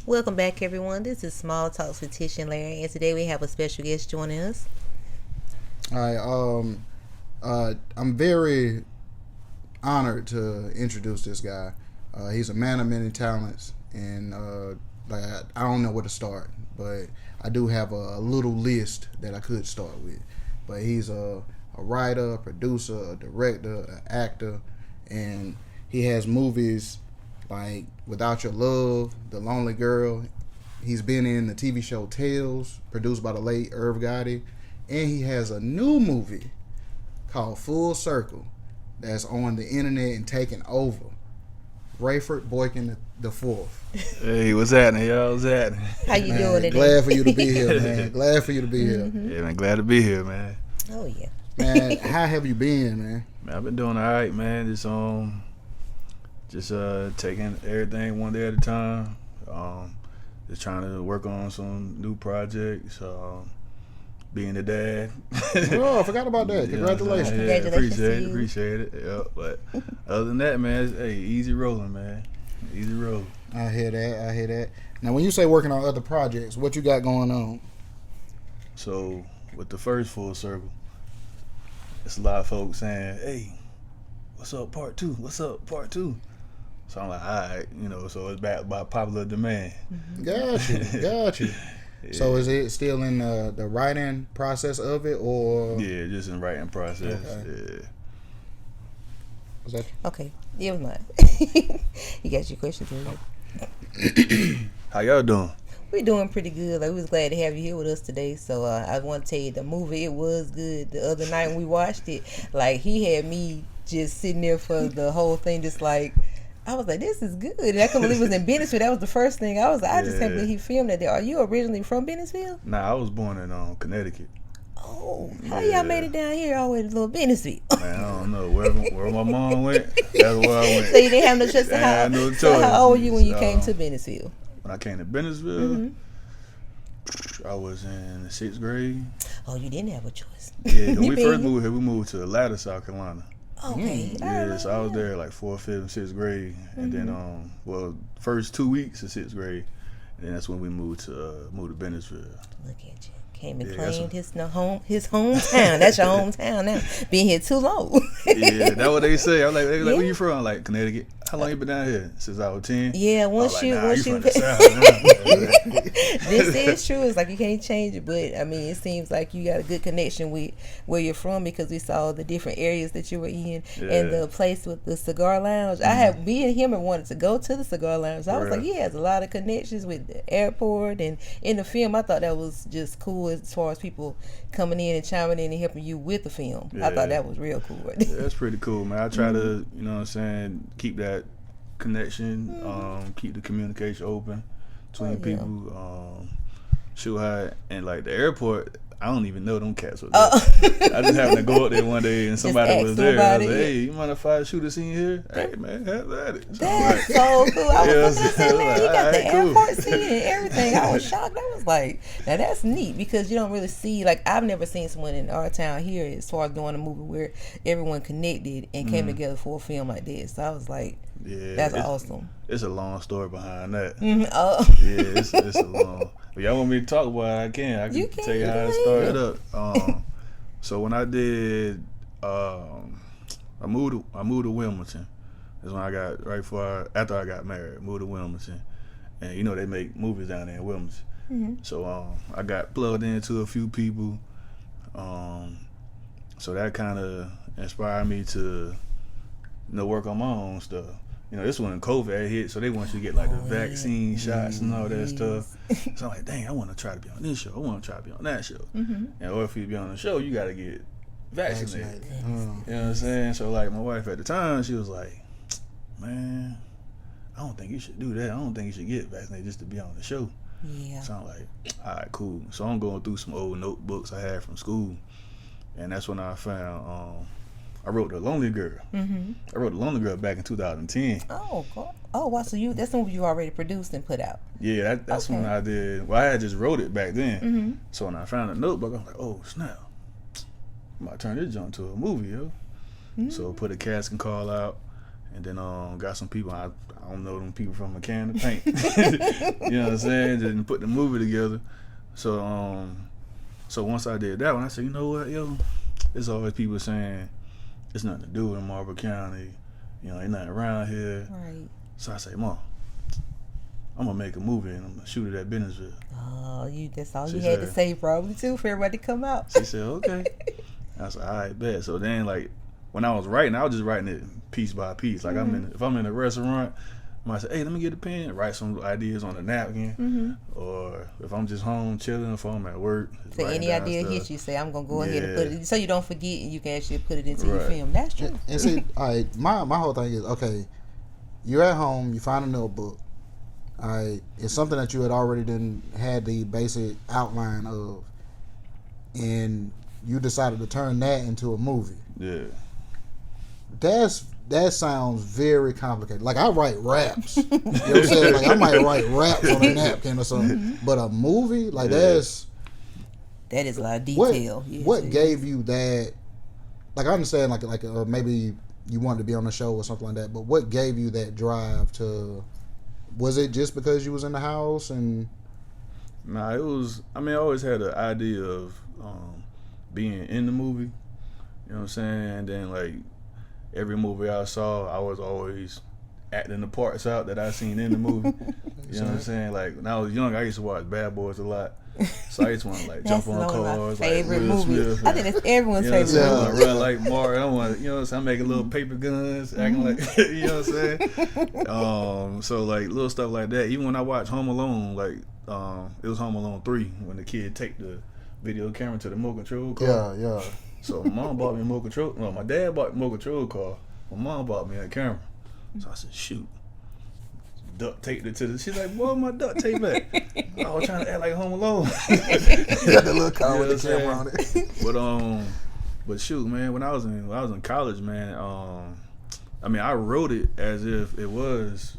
Welcome back, everyone. This is Small Talks with Tish and Larry, and today we have a special guest joining us. All right. I'm very honored to introduce this guy. He's a man of many talents, and I don't know where to start, but I do have a little list that I could start with. But he's a writer, a producer, a director, an actor, and he has movies like Without Your Love, The Lonely Girl. He's been in the TV show Tales, produced by the late Irv Gotti, and he has a new movie called Full Circle that's on the internet and taking over. Rayford Boykin the fourth. Hey, what's happening, y'all? What's happening? How you doing today? Glad for you to be here, man. Glad for you to be here. Yeah, man, glad to be here, man. Oh yeah. Man, how have you been, man? Man, I've been doing all right, man. Just taking everything one day at a time. Just trying to work on some new projects. Being a dad. Oh, I forgot about that. Congratulations. Yeah, Congratulations appreciate it. Yeah, but other than that, man, it's, hey, easy rolling, man. Easy rolling. I hear that. Now, when you say working on other projects, what you got going on? So with the first Full Circle, it's a lot of folks saying, "Hey, what's up, part two? What's up, part two?" So I'm like, all right, so it's back by popular demand. Got you. Yeah. So is it still in the writing process of it, or? Yeah, just in writing process. Okay. Yeah. Was that? Okay. Yeah, it was mine. You got your question too. How y'all doing? We're doing pretty good. Like, we was glad to have you here with us today. So I want to tell you, the movie, it was good. The other night when we watched it, like, he had me just sitting there for the whole thing, just like, I was like, this is good. And I couldn't believe it was in Bennettsville. That was the first thing. I just can't believe he filmed that there. Are you originally from Bennettsville? Nah, I was born in Connecticut. Oh, how y'all made it down here all the way to little Bennettsville? Man, I don't know. Where my mom went, that's where I went. So you didn't have no choice. So how old were you when you came to Bennettsville? When I came to Bennettsville, I was in the 6th grade. Oh, you didn't have a choice. Yeah, when we first moved here, we moved to Atlanta, South Carolina. Okay. Yeah, so I was there like 4th, 5th, and 6th grade, and then first 2 weeks of 6th grade, and then that's when we moved to Bennettsville. Look at you. Came and claimed his hometown. That's your hometown now. Been here too long. Yeah, that's what they say. I'm like, where you from? I'm like, Connecticut. How long you been down here? Since I was 10. Yeah, once you from the South. This is true. It's like you can't change it, but I mean, it seems like you got a good connection with where you're from, because we saw the different areas that you were in, and the place with the cigar lounge. Me and him had wanted to go to the cigar lounge. I was like, he has a lot of connections with the airport, and in the film, I thought that was just cool as far as people coming in and chiming in and helping you with the film. Yeah. I thought that was real cool. Yeah, that's pretty cool, man. I try to, keep that connection, keep the communication open between people. Shoot how, and like the airport, I don't even know them cats were there. I just happened to go up there one day and somebody was there. I was like, hey, you mind if I shoot a scene here? Hey, man, have at it. So that's so cool. I was saying, man, he got the airport scene and everything. I was shocked. I was like, now that's neat, because you don't really see, like, I've never seen someone in our town here as far as doing a movie where everyone connected and came together for a film like this. So I was like, that's awesome. It's a long story behind that. Oh. Yeah, it's a long. If y'all want me to talk about it, I can tell you how it started up. So when I did, I moved to Wilmington. That's when I got after I got married. Moved to Wilmington, and they make movies down there in Wilmington. So I got plugged into a few people. So that kind of inspired me to work on my own stuff. This when COVID had hit, so they want you to get like the vaccine shots and all that stuff. So I'm like, dang, I want to try to be on this show. I want to try to be on that show. And or if you be on the show, you got to get vaccinated. You know what I'm saying? So like my wife at the time, she was like, man, I don't think you should do that. I don't think you should get vaccinated just to be on the show. Yeah. So I'm like, all right, cool. So I'm going through some old notebooks I had from school, and that's when I found I wrote The Lonely Girl. I wrote The Lonely Girl back in 2010. Oh, God. Oh, wow. So that's the movie you already produced and put out. Yeah, that's when I did. Well, I had just wrote it back then. So when I found a notebook, I was like, oh, snap. I'm about to turn this junk to a movie, yo. So put a casting call out, And then got some people, I don't know them people from a can of paint. You know what I'm saying? Just put the movie together. So so once I did that one, I said, you know what, yo, there's always people saying it's nothing to do in Marlboro County. You know, ain't nothing around here. Right. So I say, Mom, I'm gonna make a movie and I'm gonna shoot it at Bennesville. Oh, that's all She you had said, to say probably too for everybody to come out. She said, okay. I said, all right, bet. So then, like, when I was writing, I was just writing it piece by piece. Like, if I'm in a restaurant, I might say, hey, let me get a pen, write some ideas on a napkin. Or if I'm just home chilling, if I'm at work. So any idea hits you, say, I'm going to go ahead and put it, so you don't forget and you can actually put it into your film. That's true. And see, all right, my whole thing is, okay, you're at home, you find a notebook. All right, it's something that you had already had the basic outline of, and you decided to turn that into a movie. Yeah. That sounds very complicated. Like, I write raps. You know what I'm saying? Like, I might write raps on a napkin or something. But a movie, like, that is a lot of detail. What gave you that? Like, I understand, like maybe you wanted to be on the show or something like that, but what gave you that drive to? Was it just because you was in the house and? Nah, it was. I mean, I always had an idea of being in the movie. You know what I'm saying? And then, like, every movie I saw, I was always acting the parts out that I seen in the movie. You know what I'm saying? Like, when I was young, I used to watch Bad Boys a lot. So I used to want to, like, jump on cars. My favorite like Will movie. Smith, I think that's everyone's favorite movie. I run like Mario. I want, you know what I'm saying? I'm making little paper guns, acting like, you know what I'm saying? So, like, little stuff like that. Even when I watch Home Alone, like, it was Home Alone 3 when the kid take the video camera to the remote control car. Yeah. So mom bought me a remote control. No, my dad bought a remote control car. My mom bought me a camera. So I said, shoot. Duct taped it to the. She's like, boy, my duct tape at? I was trying to act like Home Alone. Got the little car with the camera on it. But shoot, man, when I was in college, man, I mean, I wrote it as if it was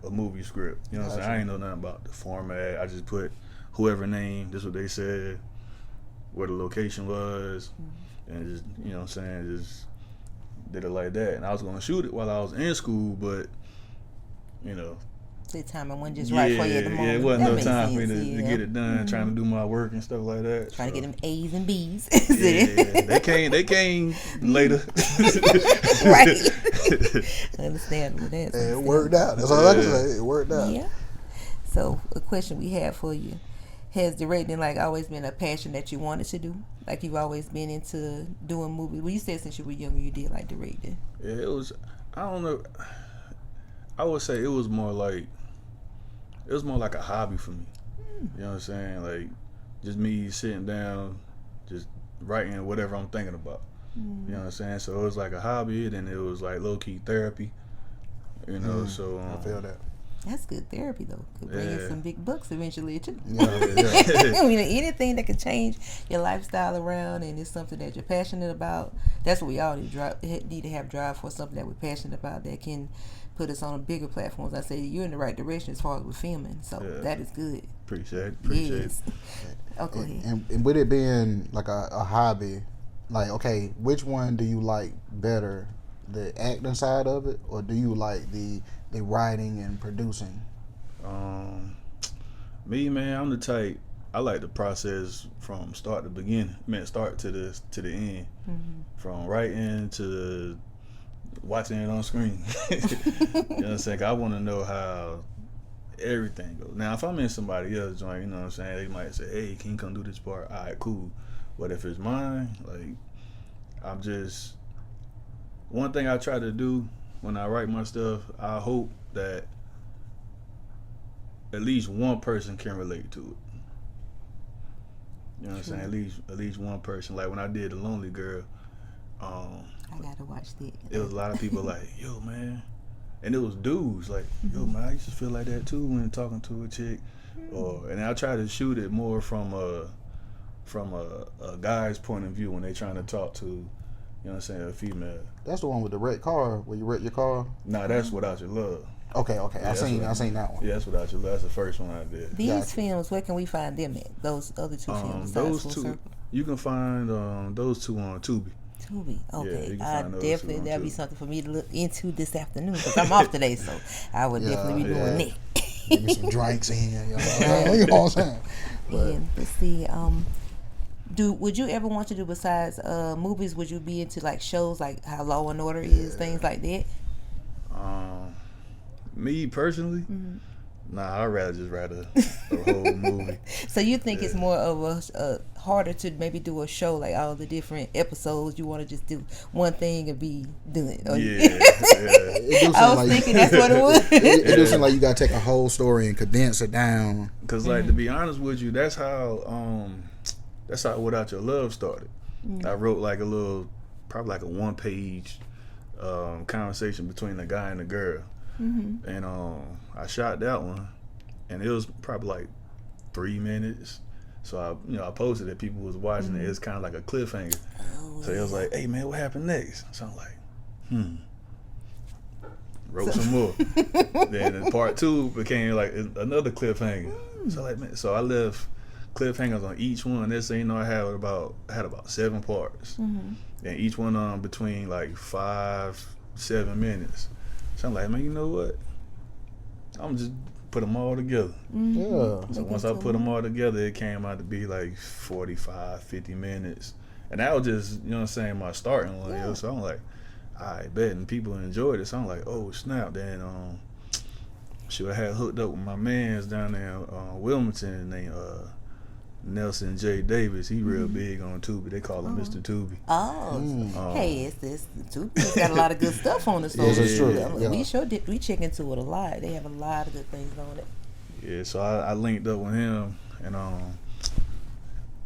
a movie script. You know what I'm saying? I ain't know nothing about the format. I just put whoever name. This is what they said. Where the location was, and just, you know what I'm saying, just did it like that. And I was gonna shoot it while I was in school, but, you know, the timing wasn't just right for you at the moment. Yeah, it wasn't no time for me to get it done, trying to do my work and stuff like that. Trying to get them A's and B's. They came later. Right. Understandable. It worked out. That's all I can say. It worked out. Yeah. So, a question we have for you. Has directing, like, always been a passion that you wanted to do? Like, you've always been into doing movies? Well, you said since you were younger you did like directing. Yeah, it was, I don't know, I would say it was more like a hobby for me. You know what I'm saying? Like, just me sitting down, just writing whatever I'm thinking about. You know what I'm saying? So it was like a hobby, and it was like low-key therapy. You know, so I feel that. That's good therapy, though. Could bring in some big bucks eventually, too. Yeah. I mean, anything that could change your lifestyle around and it's something that you're passionate about, that's what we all need to have drive for, something that we're passionate about that can put us on a bigger platform. As I say, you're in the right direction as far as with filming, so that is good. Appreciate it. Yes. Okay. And with it being like a hobby, like, okay, which one do you like better, the acting side of it, or do you like the writing and producing? Me, man, I'm the type, I like the process from start to beginning. Start to the end. From writing to watching it on screen. You know what I'm saying? I want to know how everything goes. Now, if I'm in somebody else's joint, you know what I'm saying, they might say, hey, can you come do this part? All right, cool. But if it's mine, like, I'm just, one thing I try to do when I write my stuff, I hope that at least one person can relate to it. You know what I'm saying? At least one person. Like when I did The Lonely Girl, I gotta watch that. It was a lot of people like, yo, man. And it was dudes like, yo, man, I used to feel like that too when talking to a chick. And I try to shoot it more from a guy's point of view when they trying to talk to, you know what I'm saying, a female. That's the one with the red car, where you wreck your car? Nah, that's Without Your Love. Okay. Yeah, I seen that one. Yeah, that's Without Your Love. That's the first one I did. These films, where can we find them at? Those other two films? Those two, you can find those two on Tubi. Tubi. Okay, you can I find those definitely on that'll be Tubi. something for me to look into this afternoon because I'm off today, so I would definitely be doing that. Give me some drinks in, you know what I'm saying? But And let's see, would you ever want to do besides movies? Would you be into like shows like how Law and Order is, things like that? Me personally, nah, I'd rather just write a whole movie. So you think it's more of a harder to maybe do a show like all the different episodes? You want to just do one thing and be done? Or I was thinking that's what it was. It do seem like you gotta take a whole story and condense it down. Cause like to be honest with you, that's how Without Your Love started. I wrote like probably like a 1-page conversation between the guy and the girl. And I shot that one, and it was probably like 3 minutes. So I posted it. People was watching it. It's kind of like a cliffhanger. So it was like, "Hey man, what happened next?" So I'm like, wrote some more. Then part 2 became like another cliffhanger. So like, man, so I left cliffhangers on each one. This thing, I had about 7 parts, and each one between like 5-7 minutes. So I'm like, man, you know what? I'm just put them all together. Yeah. So once I put them all together, it came out to be like 45-50 minutes. And that was just, you know what I'm saying, my starting one. Yeah. So I'm like, I bet, and people enjoyed it. So I'm like, oh, snap. Then I had hooked up with my mans down there in Wilmington named Nelson J. Davis. He real big on Tubi. They call him Mr. Tubi. Hey, it's Tubi's got a lot of good stuff on it. So yes, it's true. We check into it a lot. They have a lot of good things on it. Yeah, so I linked up with him,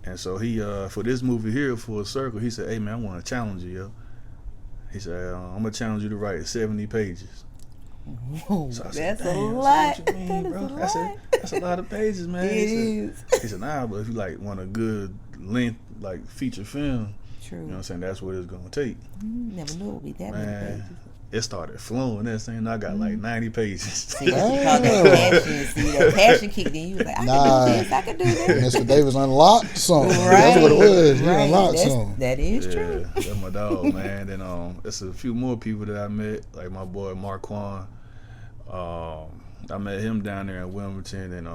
and so he for this movie here, Full Circle, he said, "Hey man, I want to challenge you, yo." He said, "I'm gonna challenge you to write 70 pages." Whoa, so that's a lot. That's a lot of pages, man. It is. He said, "Nah, but if you like want a good length, like feature film, true. You know what I'm saying? That's what it's gonna take." Never knew it would be that many pages. It started flowing. That thing, I got like 90 pages. See, you call that passion. See, that passion kicked in. You was like, I can do this. I can do this. Mr. Davis unlocked some. Right. That's what it was. He Right. unlocked some. That is true. That's my dog, man. Then it's a few more people that I met, like my boy Marquand. I met him down there in Wilmington, and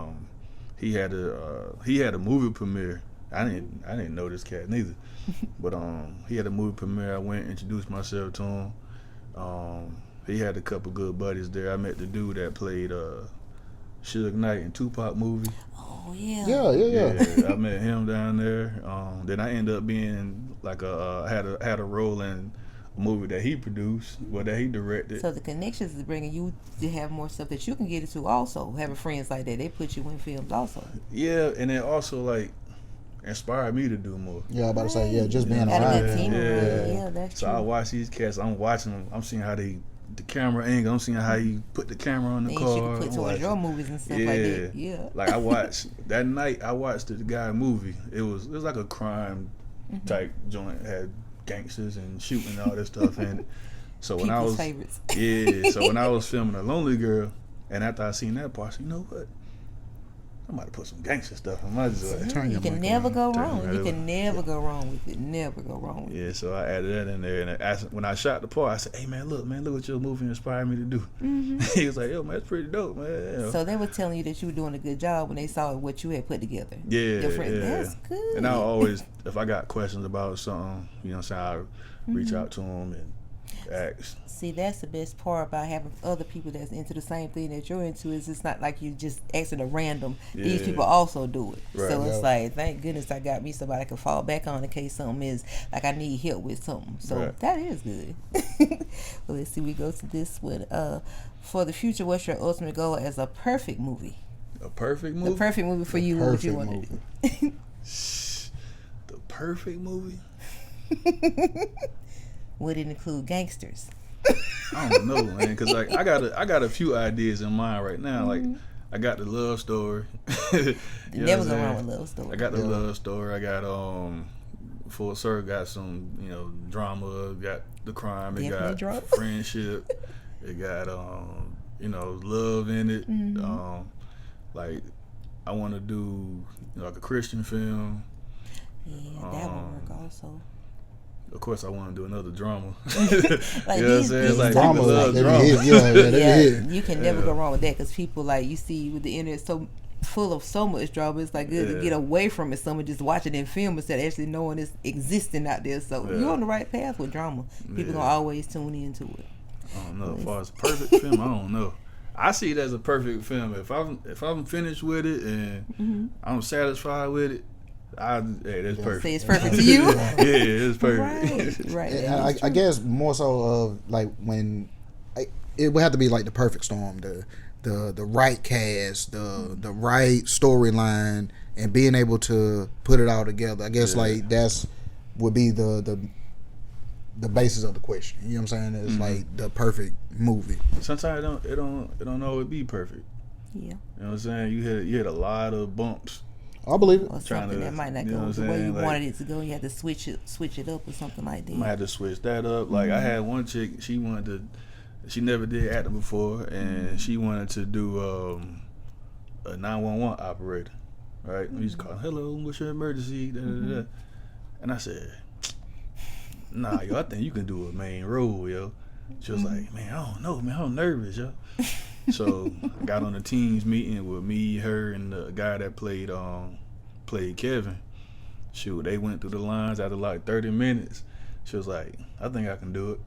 he had a movie premiere. I didn't know this cat neither, but he had a movie premiere. I went and introduced myself to him. He had a couple good buddies there. I met the dude that played Suge Knight in Tupac movie. Oh yeah. Yeah. I met him down there. Then I ended up being like had a role in a movie that he produced, that he directed. So the connections is bringing you to have more stuff that you can get into. Also, having friends like that, they put you in films also. Yeah, and it also like inspired me to do more. Yeah, I'm about to say, just being around. Yeah, that's true. So I watch these cats. I'm watching them. I'm seeing how the camera angle. I'm seeing how he put the camera on the car. You can put towards your movies and stuff like that. Yeah. Like I watched that night. I watched the guy movie. It was like a crime type joint. Had gangsters and shooting and all this stuff. And so when People's favorites. So when I was filming A Lonely Girl, and after I seen that part, I said, you know what? I might have put some gangster stuff in my joint. You can never go wrong. You can never go wrong with it. Never go wrong with it. Yeah, so I added that in there. And when I shot the part, I said, hey, man, look what your movie inspired me to do. He was like, yo, man, that's pretty dope, man. So they were telling you that you were doing a good job when they saw what you had put together. Yeah, That's good. And I always, if I got questions about something, you know what I'm saying, I reach out to them and ask. See, that's the best part about having other people that's into the same thing that you're into. Is it's not like you just asking a random. These people also do it. Right. So it's like, thank goodness I got me somebody I can fall back on in case something is like I need help with something. So that is good. Well, let's see. We go to this one. For the future, what's your ultimate goal as a perfect movie? A perfect movie? The perfect movie for you. What would you want to do? The perfect movie? Would it include gangsters? I don't know, man, because like I got a few ideas in mind right now. Like I got the love story. Never go wrong with love story. I got the love story. I got Full Circle. Got some drama. Got the crime. It got friendship. It got love in it. Like I want to do like a Christian film. Yeah, that would work also. of course, I want to do another drama. Like you know what I'm saying? It's like drama, people love like, drama. You can never go wrong with that because people like you see with the internet so full of so much drama. It's like good to get away from it. Someone just watching it in film instead of actually knowing it's existing out there. So you're on the right path with drama. People gonna always tune into it. I don't know. As far as a perfect film, I don't know. I see it as a perfect film. If I'm finished with it and I'm satisfied with it, hey, that's perfect. Say it's perfect to you. Yeah, it's perfect. Right. I guess more so of like when it would have to be like the perfect storm, the right cast, the right storyline, and being able to put it all together. I guess like that's would be the basis of the question. You know what I'm saying? It's like the perfect movie. Sometimes it don't always be perfect. Yeah. You know what I'm saying? You hit a lot of bumps. I believe it. Or something that might not go the way you wanted it to go. You had to switch it up or something like that. You might have to switch that up. Like I had one chick, she never did acting before, and she wanted to do a 911 operator, right? We used to call, hello, what's your emergency? Da, da, da. And I said, nah, yo, I think you can do a main role, yo. She was like, man, I don't know, man, I'm nervous, yo. So I got on a team's meeting with me, her, and the guy that played Kevin. Shoot, they went through the lines after like 30 minutes. She was like, I think I can do it.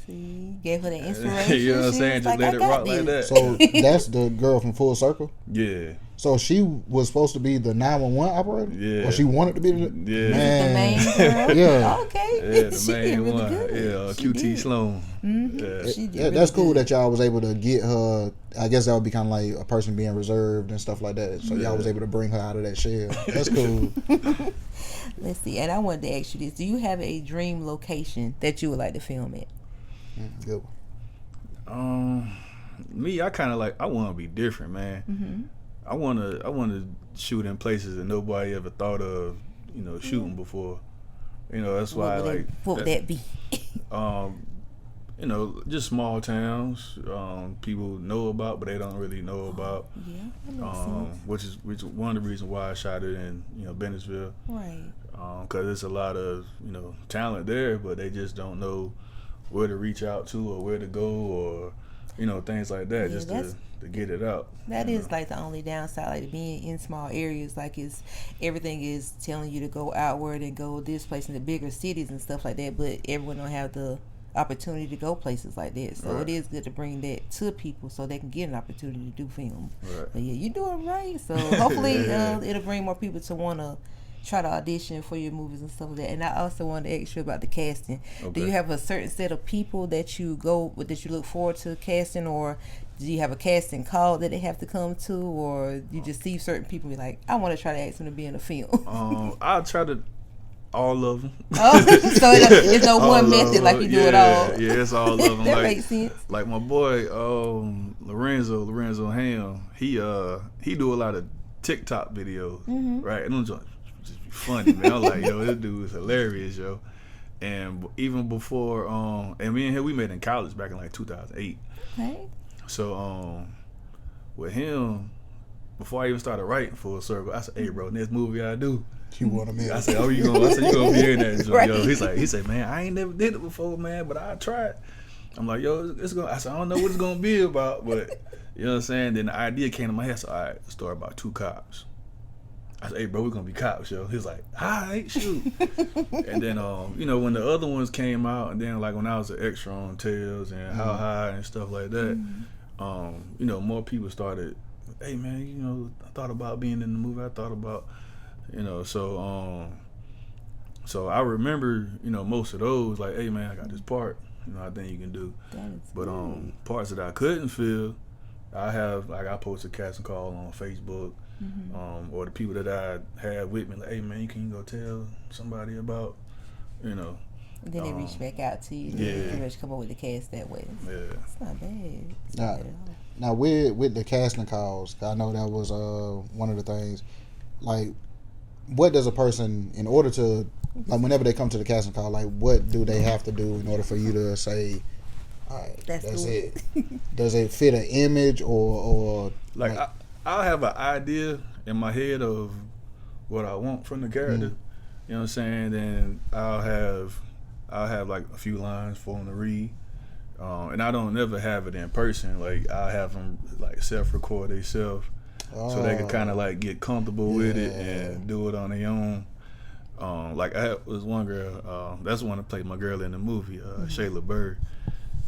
See, gave her the inspiration. You know what I'm saying? Just let it rock like that. So that's the girl from Full Circle? Yeah. So she was supposed to be the 911 operator? Yeah. Or she wanted to be the The main girl? Yeah. Okay. Yeah, the She main did really one. good. Yeah, She QT did. Sloan. Yeah. She did Yeah, really that's cool good. that y'all was able to get her. I guess that would be kind of like a person being reserved and stuff like that. So y'all was able to bring her out of that shell. That's cool. Let's see. And I wanted to ask you this. Do you have a dream location that you would like to film at? Good. Me, I kind of like. I want to be different, man. I want to shoot in places that nobody ever thought of, shooting before. That's why I like. What would that be? Just small towns. People know about, but they don't really know about. Yeah, that makes sense. Which is one of the reasons why I shot it in Bennettsville. Right. Because there's a lot of talent there, but they just don't know where to reach out to or where to go or things like that, just to get it out. That is like the only downside, like being in small areas. Like everything is telling you to go outward and go this place in the bigger cities and stuff like that, but everyone don't have the opportunity to go places like that. So It is good to bring that to people so they can get an opportunity to do film. Right. But yeah, you're doing right. So hopefully it'll bring more people to want to try to audition for your movies and stuff like that. And I also wanted to ask you about the casting. Okay. Do you have a certain set of people that you look forward to casting, or do you have a casting call that they have to come to, or you just see certain people and be like, I want to try to ask them to be in a film? I'll try to all of them. Oh, so it's no one method like you do it all. Yeah, it's all of them. That makes sense. Like my boy Lorenzo Ham, he do a lot of TikTok videos, right? And I'm just be funny, man. I'm like, yo, this dude is hilarious, yo. And even before, and me and him, we met in college back in like 2008. Okay. So, with him, before I even started writing Full Circle, I said, hey, bro, next movie I do, You want him in? I said, oh, you gonna be in that joint, Right. yo. He said, man, I ain't never did it before, man, but I tried. I'm like, yo, it's gonna. I said, I don't know what it's gonna be about, but you know what I'm saying. Then the idea came to my head. So, all right, a story about two cops. I said, hey, bro, we're gonna be cops, yo. He was like, all right, shoot. And then, when the other ones came out, and then like when I was an extra on Tales and How High and stuff like that, more people started. Hey, man, I thought about being in the movie. I thought about. So I remember, most of those, like, hey man, I got this part, I think you can do. But parts that I couldn't fill, I posted casting call on Facebook, or the people that I had with me, like, hey man, you can go tell somebody about, And then they reach back out to you. And you come up with the cast that way. Yeah, it's not bad. Now with the casting calls, I know that was one of the things. Like, what does a person, in order to, like, whenever they come to the casting call, like, what do they have to do in order for you to say, all right, that's it? Does it fit an image or like I'll have an idea in my head of what I want from the character. You know what I'm saying? Then I'll have I'll have like a few lines for them to read. And I don't never have it in person. Like I have them like self-record themselves, so they can kind of like get comfortable with it and do it on their own. Like was one girl. That's the one that played my girl in the movie, Shayla Bird.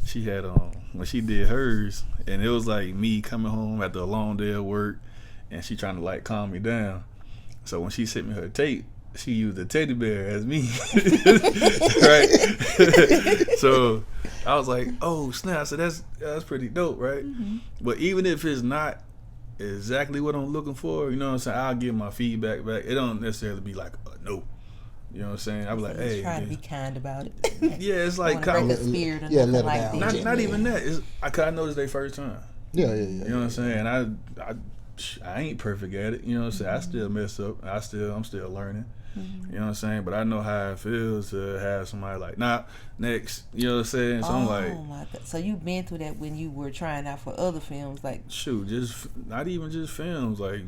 She had when she did hers, and it was like me coming home after a long day of work, and she trying to like calm me down. So when she sent me her tape, she used a teddy bear as me, right? So I was like, "Oh snap!" So that's pretty dope, right? Mm-hmm. But even if it's not exactly what I'm looking for, you know what I'm saying, I'll give my feedback back. It don't necessarily be like a no. You know what I'm saying? I'll be like, "Hey, try to be kind about it." Yeah, it's like kind of spirit, or nothing like that. Not even that. I noticed their first time. Yeah. You know what I'm saying? I ain't perfect at it. You know what I'm saying? I still mess up. I'm still learning. You know what I'm saying? But I know how it feels to have somebody like, nah, next. You know what I'm saying? So I'm like, oh my God. So you've been through that when you were trying out for other films, like shoot, just not even just films, like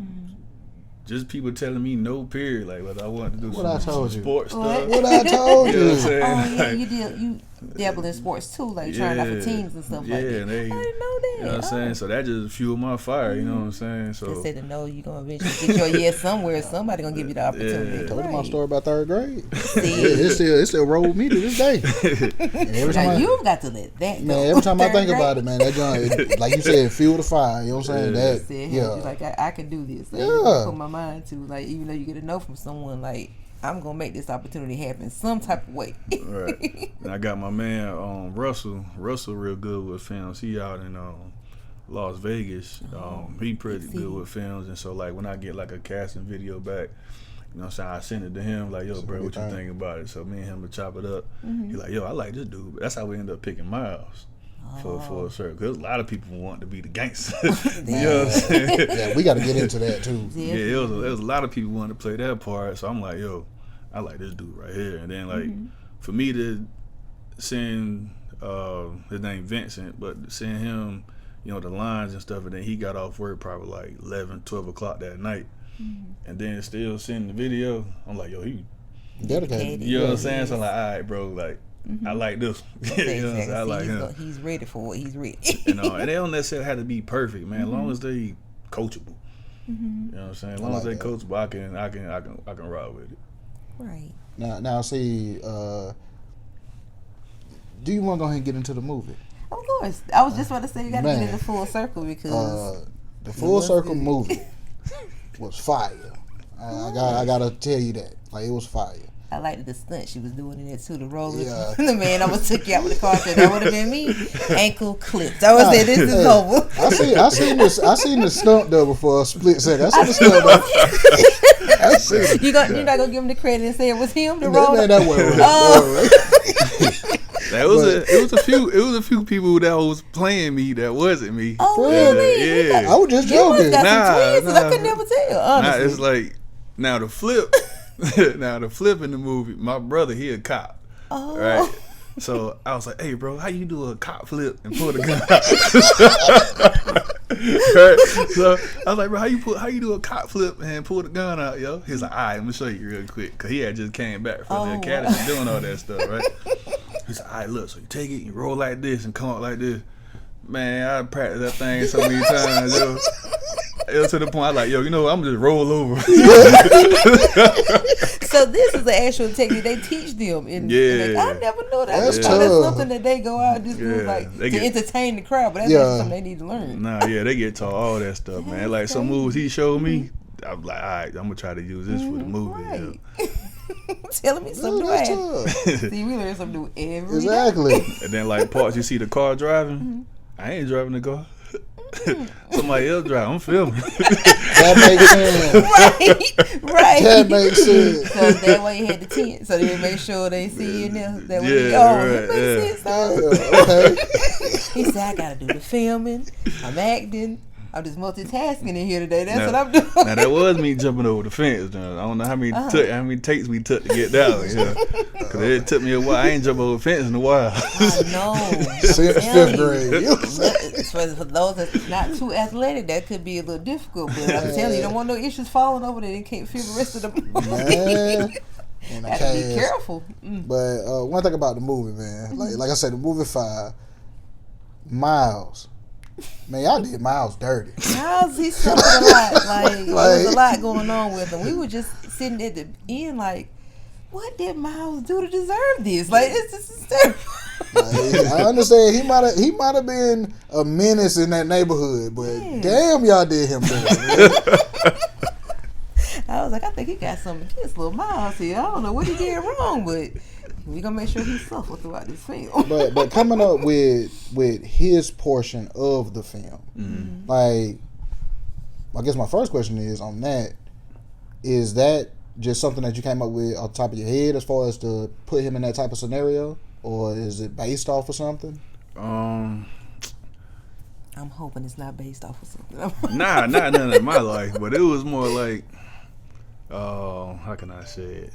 just people telling me no, period. Like whether I want to do some sports stuff. What I told you. You know what I'm saying? Oh yeah, you dabble in sports too, like trying out for teams and stuff like that. I didn't know that. You know what I'm saying? So that just fueled my fire. You know what I'm saying? So they said to know you're gonna eventually get your yes somewhere. Somebody gonna give you the opportunity. I told you my story about third grade. It still rolled with me to this day. Every time you've got to let that go. Man, every time I think about it, man, that joint, like you said, fuel the fire. You know what I'm saying? Like I can do this. Like, I put my mind to, like, even though you get a no from someone, like, I'm gonna make this opportunity happen some type of way. Right. And I got my man Russell real good with films. He out in Las Vegas. He pretty good with films, and so like when I get like a casting video back, you know what I'm saying, I send it to him like, yo, bro, what you think about it? So me and him would chop it up. He like, yo, I like this dude. But that's how we end up picking Miles. For a certain, because a lot of people want to be the gangster. You know what I'm saying? Yeah, we got to get into that too. Yeah, it was a lot of people wanting to play that part. So I'm like, yo, I like this dude right here. And then like for me to send his name Vincent, but seeing him, you know, the lines and stuff, and then he got off work probably like 11, 12 o'clock that night, and then still sending the video. I'm like, yo, he dedicated. You know what I'm saying? So I'm like, all right, bro, like. I like this. You know what I'm saying? I like him. He's ready for what he's ready. You know, and they don't necessarily have to be perfect, man. As long as they coachable. You know what I'm saying? As long as they coachable, I can rock with it. Right. Now, see, do you want to go ahead and get into the movie? Of course. I was just about to say you got to get in the full circle because the full circle movie was fire. I gotta tell you that, like, it was fire. I liked the stunt she was doing in it too. The rollers. Yeah. The man almost took you out with the car. Said that would have been me. Ankle clipped. I would say this is over. I seen the stunt double for a split second. I seen the stunt double. I seen it. You're not gonna give him the credit and say it was him. The roller. That wasn't It was a few people that was playing me that wasn't me. Oh really? Yeah. I was just joking. Nah, I could never tell. Honestly. Nah, it's like now the flip. Now the flip in the movie, my brother, he a cop, right? So I was like, "Hey, bro, how you do a cop flip and pull the gun out?" Right? So I was like, "Bro, how you do a cop flip and pull the gun out, yo?" He's like, "All right, I'm gonna show you real quick," cause he had just came back from the academy doing all that stuff, right? He's like, "All right, look, so you take it, you roll like this, and come out like this." Man, I practiced that thing so many times, yo. It was to the point I was like, yo, you know what, I'm just roll over. So this is the actual technique they teach them. I never knew that. That's something that they go out and just do, like, to entertain the crowd, but that's something they need to learn. Nah, they get taught all that stuff, man. Like some moves he showed me, I'm like, all right, I'm gonna try to use this for the movie. Right. Telling me something new. See, we learn something new every Exactly. day. And then like parts you see the car driving, I ain't driving the car. Somebody else driving. I'm filming. That makes sense. Right. That makes sense. So that way you had the tent, so they make sure they see you in there. That way, it makes sense. Okay. He said, I gotta do the filming. I'm acting. I'm just multitasking in here today. That's what I'm doing. Now that was me jumping over the fence. I don't know how many takes we took to get down. Because it took me a while. I ain't jumped over the fence in a while. I know. Since fifth grade. For those that's not too athletic, that could be a little difficult. But I'm telling you, don't want no issues falling over there. They can't feel the rest of the movie. and the Gotta cast. be careful. But one thing about the movie, man, like I said, the movie 5, Miles. Man, y'all did Miles dirty. Miles, he suffered a lot. Like, there was a lot going on with him. We were just sitting at the end like, what did Miles do to deserve this? Like, this is terrible. I understand he might have been a menace in that neighborhood, but damn, y'all did him dirty. I was like, I think he got something against little Miles here. I don't know what he did wrong, but we gonna make sure he suffers throughout this film. but coming up with his portion of the film, like, I guess my first question is on that: is that just something that you came up with off the top of your head, as far as to put him in that type of scenario, or is it based off of something? I'm hoping it's not based off of something. Not none in my life, but it was more like, how can I say it?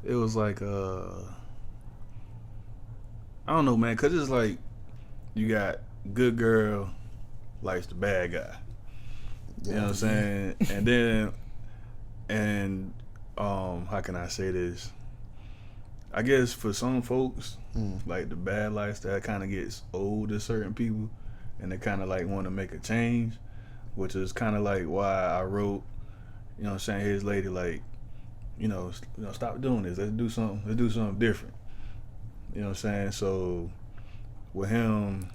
It was like, I don't know, man, because it's like you got good girl likes the bad guy. You know what I'm saying? And how can I say this? I guess for some folks, like the bad lifestyle kind of gets old to certain people, and they kind of like want to make a change, which is kind of like why I wrote, you know what I'm saying, his lady, like, you know, stop doing this. Let's do something different. You know what I'm saying? So with him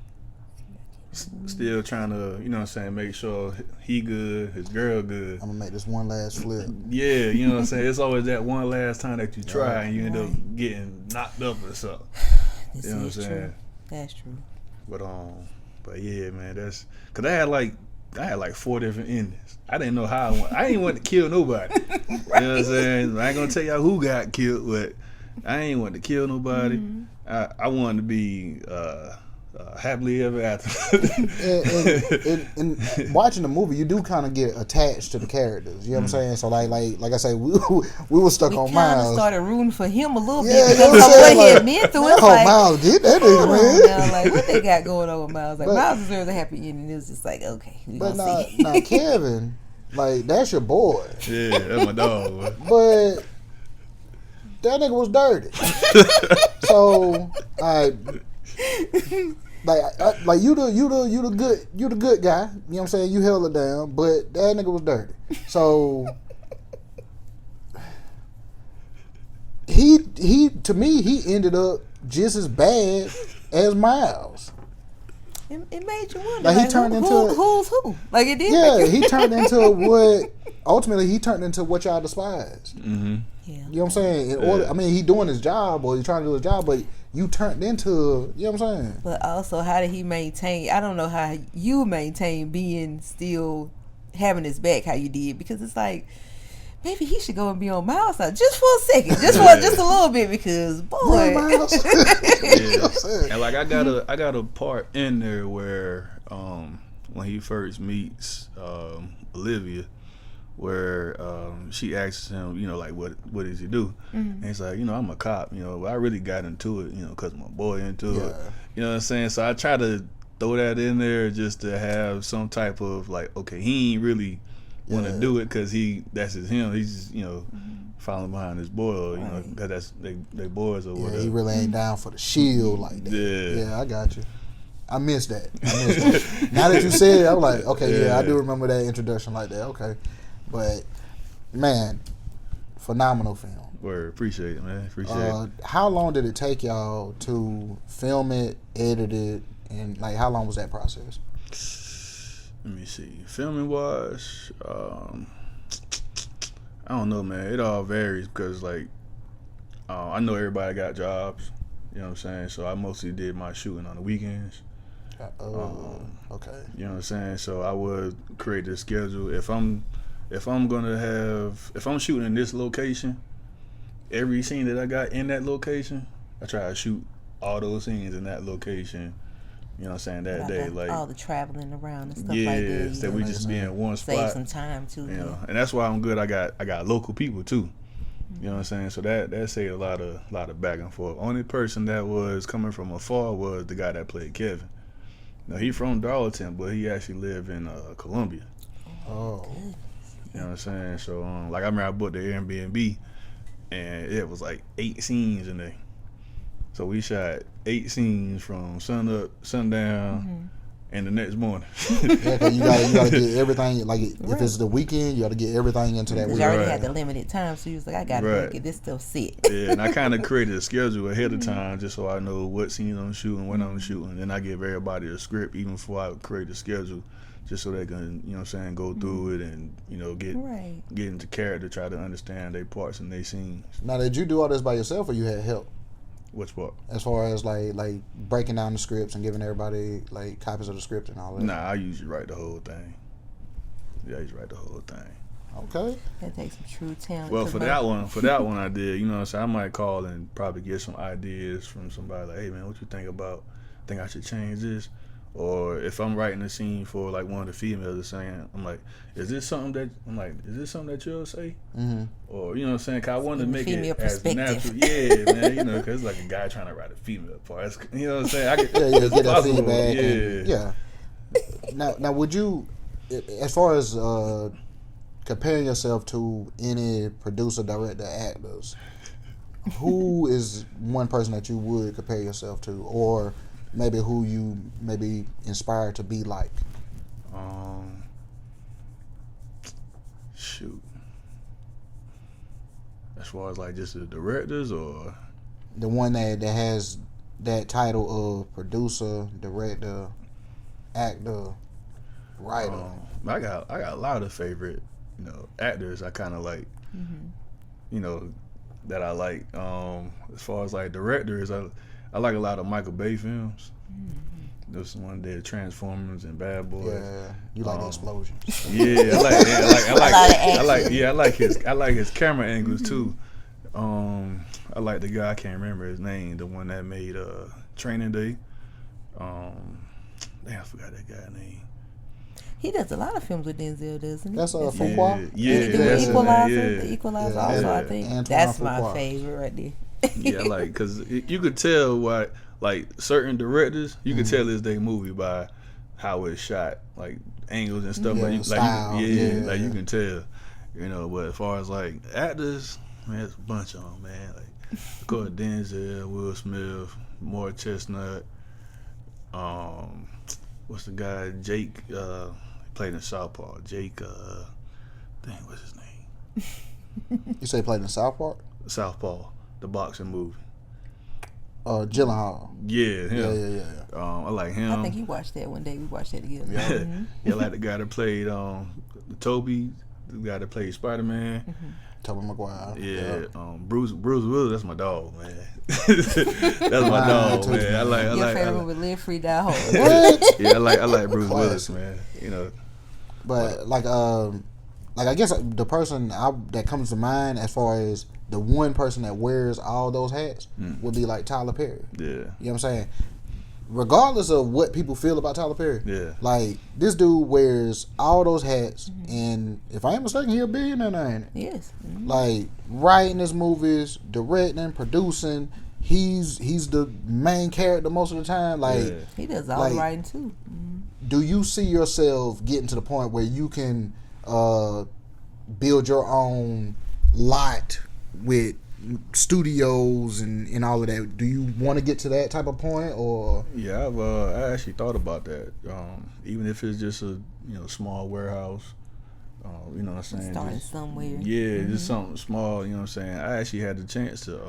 still trying to, you know what I'm saying, make sure he good, his girl good. I'm gonna make this one last flip. Yeah, you know what I'm saying? It's always that one last time that you try and you end up getting knocked up or something. You know what I'm saying? True. That's true. But yeah, man, that's cause I had like 4 different endings. I didn't know how I ain't want to kill nobody. You know what I'm saying? I ain't gonna tell y'all who got killed, but I ain't want to kill nobody. I wanted to be happily ever after. and watching the movie, you do kind of get attached to the characters. You know what I'm saying? So like I say, we were stuck on Miles. We kind of started rooting for him a little bit because of what he had been through. It's like, Miles, get that nigga, man. Now, like, what they got going on with Miles? Like, Miles deserves a happy ending. It was just like, okay, we gonna see. Now Kevin, like, that's your boy. Yeah, that's my dog. But that nigga was dirty. So like you the good guy. You know what I'm saying? You held it down, but that nigga was dirty. So he to me, he ended up just as bad as Miles. It made you wonder. Like, he turned into who's who? Like, it did. Yeah, he turned into what y'all despise. Mm-hmm. Yeah. You know what I'm saying? I mean, he doing his job, or he's trying to do his job, but you turned into, you know what I'm saying? But also, how did he maintain? I don't know how you maintain being still having his back how you did, because it's like, maybe he should go and be on Miles' side just for a second, just a little bit, because boy. Miles. Yeah. And like I got a part in there where when he first meets Olivia, where she asks him, you know, like, what does he do? And he's like, you know, I'm a cop. You know, I really got into it, you know, because my boy into it. You know what I'm saying? So I try to throw that in there just to have some type of like, okay, he ain't really want to do it because that's him. He's just, you know, following behind his boy, or, you know, because that's they boys or whatever. He really ain't down for the shield like that. Yeah, I got you. I missed that. Now that you said it, I'm like, okay, I do remember that introduction like that. Okay. But, man, phenomenal film. Word, appreciate it, man. Appreciate it. How long did it take y'all to film it, edit it, and, like, how long was that process? Let me see. Filming wise, I don't know, man. It all varies because, like, I know everybody got jobs. You know what I'm saying? So I mostly did my shooting on the weekends. Okay. You know what I'm saying? So I would create a schedule. If I'm shooting in this location, every scene that I got in that location, I try to shoot all those scenes in that location. You know what I'm saying? That day, like all the traveling around and stuff like that. Yeah, that we just be in one spot. Save some time too. You know, and that's why I'm good. I got local people too. You know what I'm saying? So that saved a lot of back and forth. Only person that was coming from afar was the guy that played Kevin. Now he from Darlington, but he actually lived in Columbia. Oh. You know what I'm saying? So like I remember I booked the Airbnb and it was like 8 scenes in there. So we shot 8 scenes from sun up, sundown, and the next morning. Yeah, 'cause you gotta get everything. Like if it's the weekend, you gotta get everything into that week. You already had the limited time, so you was like, I gotta get this stuff set. Yeah, and I kind of created a schedule ahead of time just so I know what scenes I'm shooting, when I'm shooting. Then I give everybody a script even before I create the schedule, just so they can, you know what I'm saying, go through it and, you know, get into character, try to understand their parts and their scenes. Now, did you do all this by yourself or you had help? Which part? As far as like breaking down the scripts and giving everybody like copies of the script and all that. Nah, I usually write the whole thing. Yeah, I usually write the whole thing. Okay. That takes some true talent. Well, for that one I did. You know what I'm saying? I might call and probably get some ideas from somebody like, hey man, what you think about? Think I should change this? Or if I'm writing a scene for like one of the females is saying, I'm like, is this something that you'll say? Mm-hmm. Or, you know what I'm saying? 'Cause I want to make it as natural. Yeah, man, you know, 'cause it's like a guy trying to write a female part. It's, you know what I'm saying? I could, get that possible. feedback. Yeah. Now, would you, as far as comparing yourself to any producer, director, actors, who is one person that you would compare yourself to, or maybe who you maybe inspired to be like? Shoot. As far as like just the directors or the one that has that title of producer, director, actor, writer. I got a lot of favorite, you know, actors I kind of like, you know, that I like. As far as like directors, I like a lot of Michael Bay films. This one did Transformers and Bad Boys. Yeah, you like the explosions. Yeah, I like his camera angles too. I like the guy, I can't remember his name, the one that made Training Day. Damn, I forgot that guy's name. He does a lot of films with Denzel, doesn't he? That's Fuqua. Yeah, the Equalizer. Also, I think Antoine that's Fuqua. My favorite right there. Yeah, like, cause you could tell what, like, certain directors, you could tell it's their movie by how it's shot, like angles and stuff. Yeah, style. Like you can tell, you know. But as far as like actors, man, it's a bunch of them, man. Like, of course, Denzel, Will Smith, Moore Chestnut. What's the guy? Jake played in Southpaw. Jake, what's his name? You say played in Southpaw? Southpaw, the boxing movie. Gyllenhaal. Yeah, him. Yeah. I like him. I think you watched that one day. We watched that together. Yeah, yeah, like the guy that played Toby, the guy that played Spider-Man. Tobey Maguire. Yeah. Bruce Willis, that's my dog, man. That's my dog, man. I like. Your favorite with Live Free Die Hard. What? Yeah, I like Bruce Willis, man. You know. But like I guess the person that comes to mind as far as the one person that wears all those hats would be like Tyler Perry. Yeah. You know what I'm saying? Regardless of what people feel about Tyler Perry, yeah, like this dude wears all those hats, and if I ain't mistaken, he a billionaire now, ain't it? Yes. Like writing his movies, directing, producing. He's the main character most of the time. Like he does all the writing too. Do you see yourself getting to the point where you can build your own lot with studios and all of that? Do you want to get to that type of point, or? Yeah, I actually thought about that. Even if it's just a small warehouse, you know what I'm saying? Starting somewhere. Yeah, just something small. You know what I'm saying? I actually had the chance to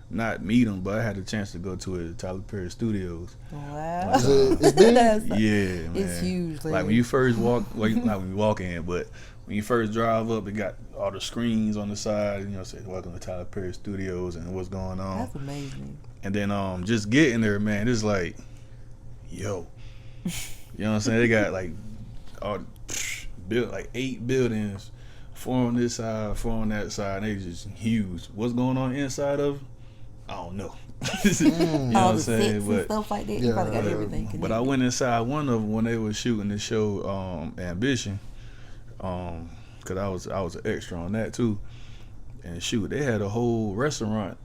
not meet him, but I had the chance to go to his Tyler Perry Studios. Wow, it's big. Yeah, man. It's huge. Like when you first walk, well, not when you walk in, but when you first drive up, it got all the screens on the side, say welcome to Tyler Perry Studios and what's going on. That's amazing. And then just getting there, man, it's like, yo. You know what I'm saying? They got like built like 8 buildings, 4 on this side, 4 on that side, and they just huge. What's going on inside of them? I don't know. You know all what I'm the saying? sets and stuff like that. You probably got everything connected. But I went inside one of them when they were shooting the show Ambition. Cause I was an extra on that too, and shoot, they had a whole restaurant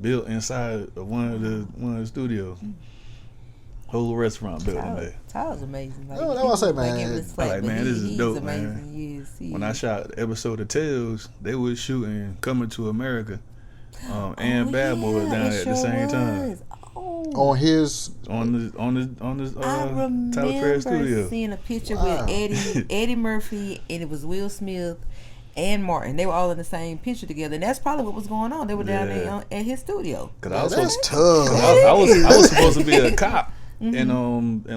built inside of one of the studios. Whole restaurant built in there. Tyler's amazing. Like, No, that's what I say, man. give him his slack, Like, but man, this is he's dope, amazing. man. He When I is. shot the episode of Tales, they was shooting Coming to America and Bad Boys down at the same time. Oh. On his On I Tyler Perry remember studio. seeing a picture Wow. with Eddie Murphy, and it was Will Smith and Martin. They were all in the same picture together, and that's probably what was going on. They were down there at his studio. Cause I was supposed, that's tough. I was supposed to be a cop in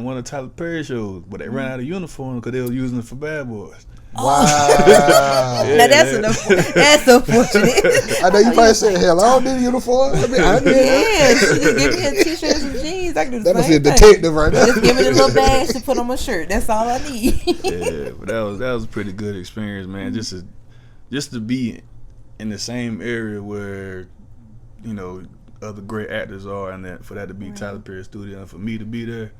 one of Tyler Perry shows, but they ran out of uniform because they were using it for Bad Boys. Wow. Now that's unfortunate. I know you probably said, hell, I don't need a uniform. I mean, Yeah, just give me a t-shirt and some jeans. I can do the that must be a same thing. detective right now. Just give me the little badge to put on my shirt. That's all I need. Yeah, but that was a pretty good experience, man. Just to be in the same area where, you know, other great actors are, and that for that to be Tyler Perry studio, and for me to be there,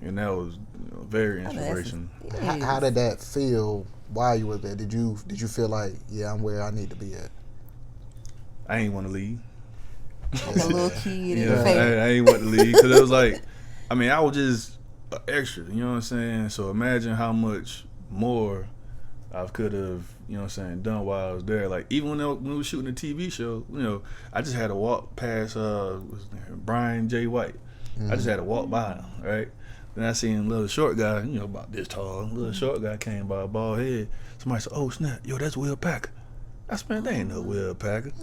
and that was very inspirational. How did that feel while you were there? Did you feel like, yeah, I'm where I need to be at? I ain't want to leave. Like a little kid in Yeah, the face. I ain't want to leave because it was like, I mean, I was just an extra, you know what I'm saying? So imagine how much more I could have, you know what I'm saying, done while I was there. Like, even when we were shooting a TV show, you know, I just had to walk past Brian J. White. I just had to walk by him, right? Then I seen a little short guy, you know, about this tall. Little short guy came by, a bald head. Somebody said, "Oh snap, yo, that's Will Packer." I said, "Man, they ain't no Will Packer."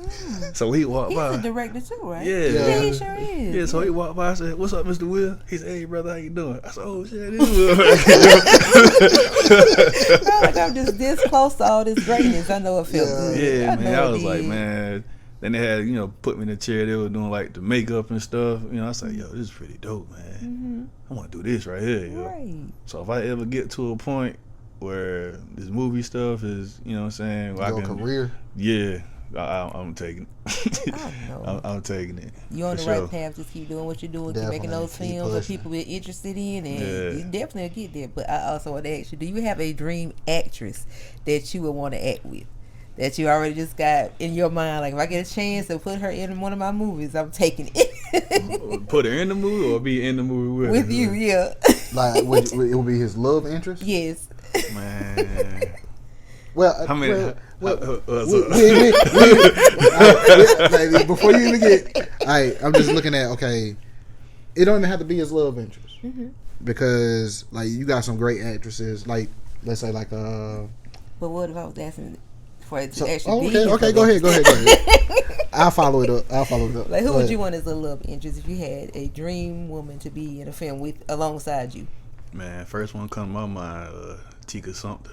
So he walked by. He's a director too, right? Yeah. He sure is. Yeah, so he walked by. I said, "What's up, Mr. Will?" He said, "Hey, brother, how you doing?" I said, "Oh shit, this is Will." Like I'm just this close to all this greatness. I know it feels good. Yeah, man. I know was it like, is. man. Then they had, you know, put me in the chair. They were doing like the makeup and stuff. You know, I was like, yo, this is pretty dope, man. I want to do this right here, yo. Right. So if I ever get to a point where this movie stuff is, you know what I'm saying, where Your career? Yeah, I'm taking it. I know. I'm taking it. You're on the For right sure. path. Just keep doing what you're doing. Definitely. Keep making those Keep films that pushing. people be interested in, and Yeah. you definitely will get there. But I also want to ask you, do you have a dream actress that you would want to act with? That you already just got in your mind, like if I get a chance to put her in one of my movies, I'm taking it. Put her in the movie or be in the movie with With her? you, yeah. Like, it would be his love interest? Yes. Man. Well, How many? like, before you even get, I'm just looking at, okay, it don't even have to be his love interest, because like you got some great actresses, like let's say like But what if I was asking for it to so, actually be? okay, go ahead. I'll follow it up. Like, who Go would ahead. you want as a love interest if you had a dream woman to be in a film with alongside you? Man, first one come to my mind, Tika Sumpter.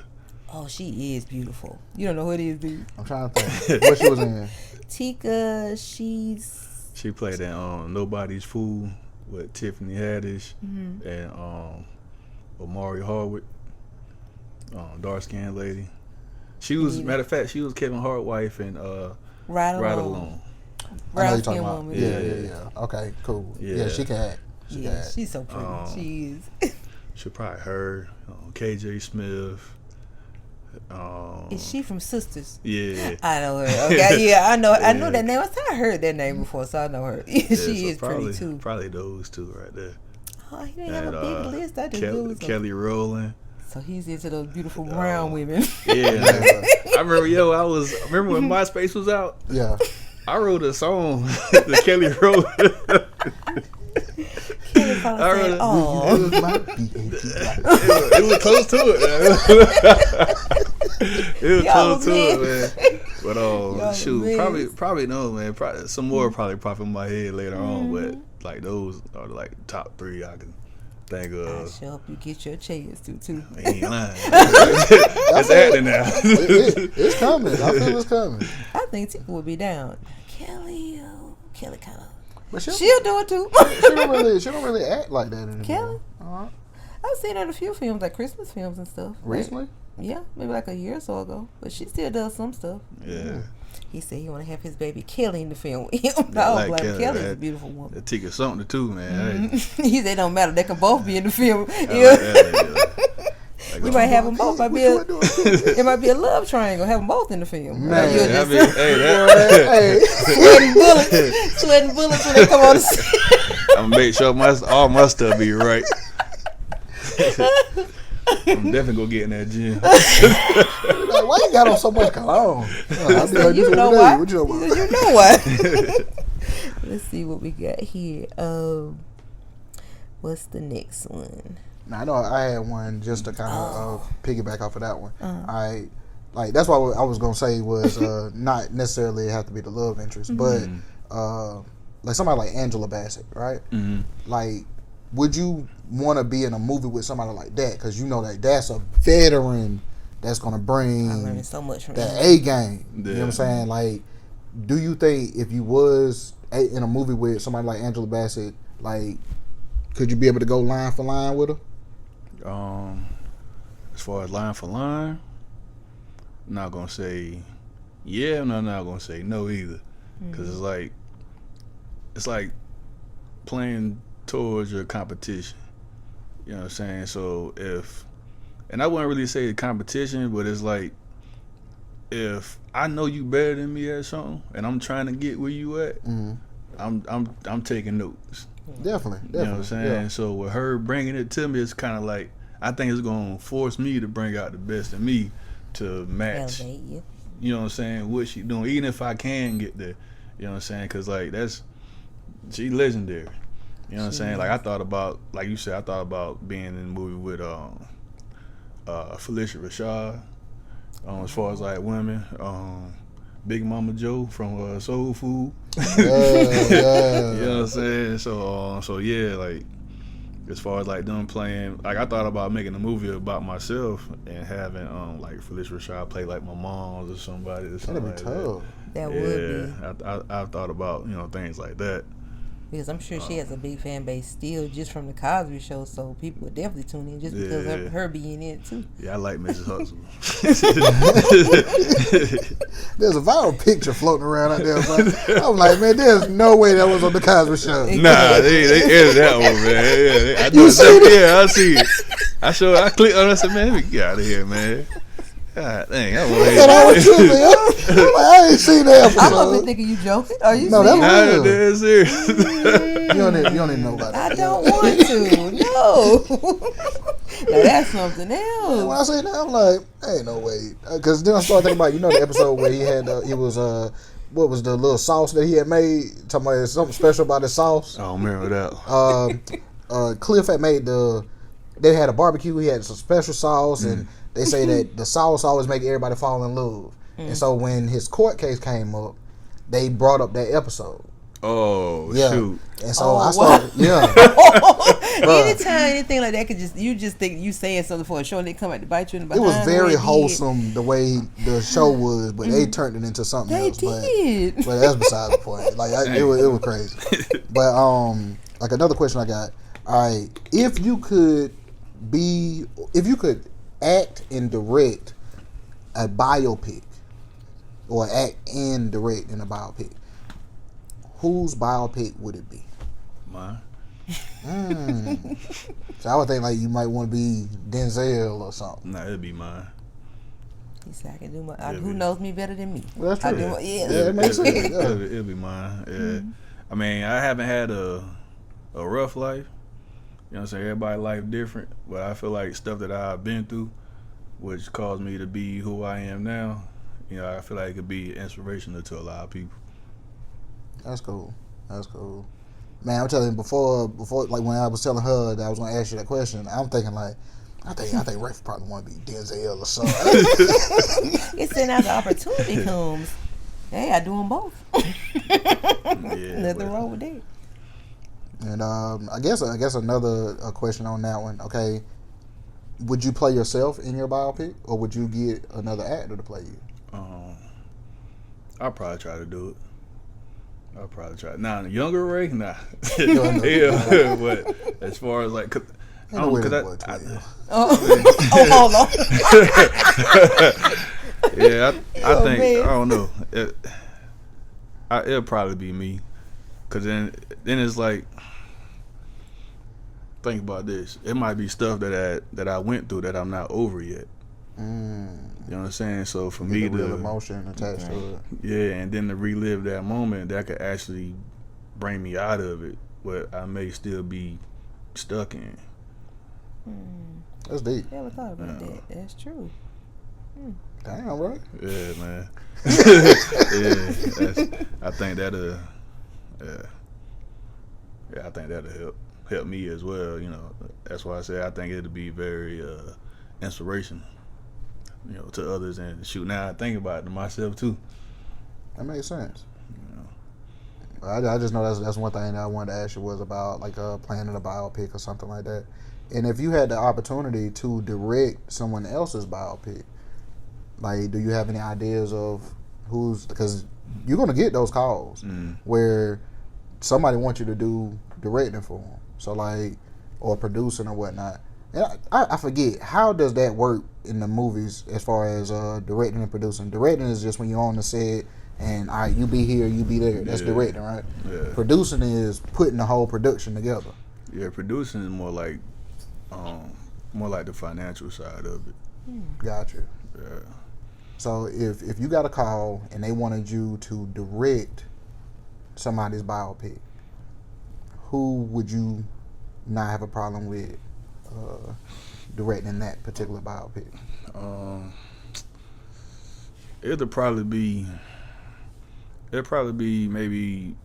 Oh, she is beautiful. You don't know who it is, dude. I'm trying to think what she was in. Tika, She played in Nobody's Fool with Tiffany Haddish and Omari Hardwick, dark skinned lady. She was, matter of fact, she was Kevin Hart's wife in Right Ride Along. Along. I know you're Brown talking skin about. woman. Yeah. Okay, cool. Yeah, Yeah. she can act. She can Yeah, act. she's so pretty. She is. She probably her, KJ Smith. Is she from Sisters? Yeah. I know her. Okay, yeah, I know. I know Yeah. that name. I thought I heard that name before, so I know her. Yeah, she so is probably, pretty too. Probably those two right there. Oh, he didn't have And, a big list. I just knew it was Kelly Rowland. So he's into those beautiful brown women. Yeah. I remember, I remember when MySpace was out. Yeah. I wrote a song to Kelly Rowland. Kelly probably said, "Oh, It was my B.A.T. It was close to it, man. It was Yo, close to it, man. But Yo, shoot, man. probably no, man. Probably some more probably pop in my head later on, but like those are like top three I can think I of. sure hope you get your chance to too." I ain't lying. It's happening now. It's coming. I feel it's coming. I think Tika would be down. Kelly kind of. But She'll do it too. she don't really act like that anymore. Kelly? Uh-huh. I've seen her in a few films, like Christmas films and stuff. Recently? Yeah, maybe like a year or so ago. But she still does some stuff. Yeah. He said he want to have his baby Kelly in the film with him. Yeah, I was like like, Kelly, Kelly's man. a beautiful woman. That Tika something too, man. He said it don't matter. They can both be in the film. Like, You might have them both. It might be a love triangle. Have them both in the film. Man, You'll I just mean, hey, that, Hey, sweating bullets when they come on the scene. I'm gonna make sure all my stuff be right. I'm definitely gonna get in that gym. Like, why you got on so much cologne? I be like, you know why? why? You know why? Let's see what we got here. What's the next one? Now, I know I had one just to kind of piggyback off of that one. Like that's what I was gonna say was not necessarily have to be the love interest, but like somebody like Angela Bassett, right? Mm-hmm. Like, would you want to be in a movie with somebody like that? Because you know that that's a veteran that's gonna bring I'm learning so much from that A game. Yeah. You know what I'm saying? Like, do you think if you was in a movie with somebody like Angela Bassett, like, could you be able to go line for line with her? As far as line for line, I'm not gonna say yeah, and I'm not gonna say no either, because it's like playing towards your competition. You know what I'm saying? So and I wouldn't really say the competition, but it's like if I know you better than me at something, and I'm trying to get where you at, I'm taking notes. Definitely. You know what I'm saying? Yeah. So with her bringing it to me, it's kind of like I think it's gonna force me to bring out the best in me to match. Elevate you. You know what I'm saying? What she doing, even if I can get there. You know what I'm saying? Because like she legendary. You know what I'm saying? Like I thought about, like you said, I thought about being in the movie with Felicia Rashad. As far as like women, Big Mama Joe from Soul Food. Yeah. You know what I'm saying? So yeah, like as far as like them playing, like I thought about making a movie about myself and having like Felicia Rashad play like my mom's or somebody. Or something That'd be tough. That would be. I thought about things like that. Because I'm sure she has a big fan base still just from the Cosby Show, so people would definitely tune in just because of her being in it too. Yeah, I like Mrs. Huxtable. There's a viral picture floating around out there. I'm like, man, there's no way that was on the Cosby Show. Nah, they edited that one, man. I see it. I clicked on it and said, man, let me get out of here, man. God dang, I ain't seen that episode. I'm over thinking you joking. Are you serious? That was serious. You don't even know about that. I don't want to. No. Now that's something else. When I say that, I'm like, ain't no way. Because then I started thinking about, the episode where he had, what was the little sauce that he had made? Talking about something special about his sauce. I don't remember that. Cliff had made they had a barbecue. He had some special sauce and they say that the sauce always make everybody fall in love. And so when his court case came up, they brought up that episode. Oh, yeah. Shoot. And so I started, anytime anything like that you just think you saying something for a show and they come out to bite you in the behind. It was very wholesome the way the show was, but they turned it into something else. They did. But that's beside the point. Like it was crazy. But like another question I got. All right, if you could act and direct a biopic, or act and direct in a biopic, whose biopic would it be? Mine. So I would think like you might want to be Denzel or something. Nah, it'd be mine. He said I can do my. Who knows me better than me? Well, that's true. It makes sense. It'll be mine. Yeah. Mm-hmm. I mean, I haven't had a rough life. You know what I'm saying? Everybody's life different, but I feel like stuff that I've been through, which caused me to be who I am now, I feel like it could be inspirational to a lot of people. That's cool. Man, I'm telling you, before, like when I was telling her that I was going to ask you that question, I'm thinking like, I think Rayford probably want to be Denzel or something. It's then as the opportunity comes, hey, I do them both. Nothing wrong with that. And I guess another question on that one. Okay, would you play yourself in your biopic, or would you get another actor to play you? I'll probably try to do it. Now, the younger Ray, nah. Yeah, but as far as like, hold on. Yeah, I think man. I don't know. It'll probably be me, cause then it's like, think about this. It might be stuff that I went through that I'm not over yet. You know what I'm saying? So for me the real emotion attached to it. Yeah, and then to relive that moment, that could actually bring me out of it. what I may still be stuck in. That's deep. Never thought about that. That's true. Damn, right? Yeah, man. I think that'll I think that'll help me as well. You know, that's why I say I think it'll be very inspirational, you know, to others. And shoot, now I think about it to myself too. That makes sense. You know. I just know that's one thing that I wanted to ask you was about like planning a biopic or something like that. And if you had the opportunity to direct someone else's biopic, like, do you have any ideas of who's, because you're gonna get those calls where somebody wants you to do directing for them, so like, or producing or whatnot. And I forget, how does that work in the movies as far as directing and producing? Directing is just when you're on the set and you be here, you be there. That's directing, right? Yeah. Producing is putting the whole production together. Yeah, producing is more like the financial side of it. Gotcha. Yeah. So if you got a call and they wanted you to direct somebody's biopic, who would you not have a problem with directing that particular biopic? It'd probably be maybe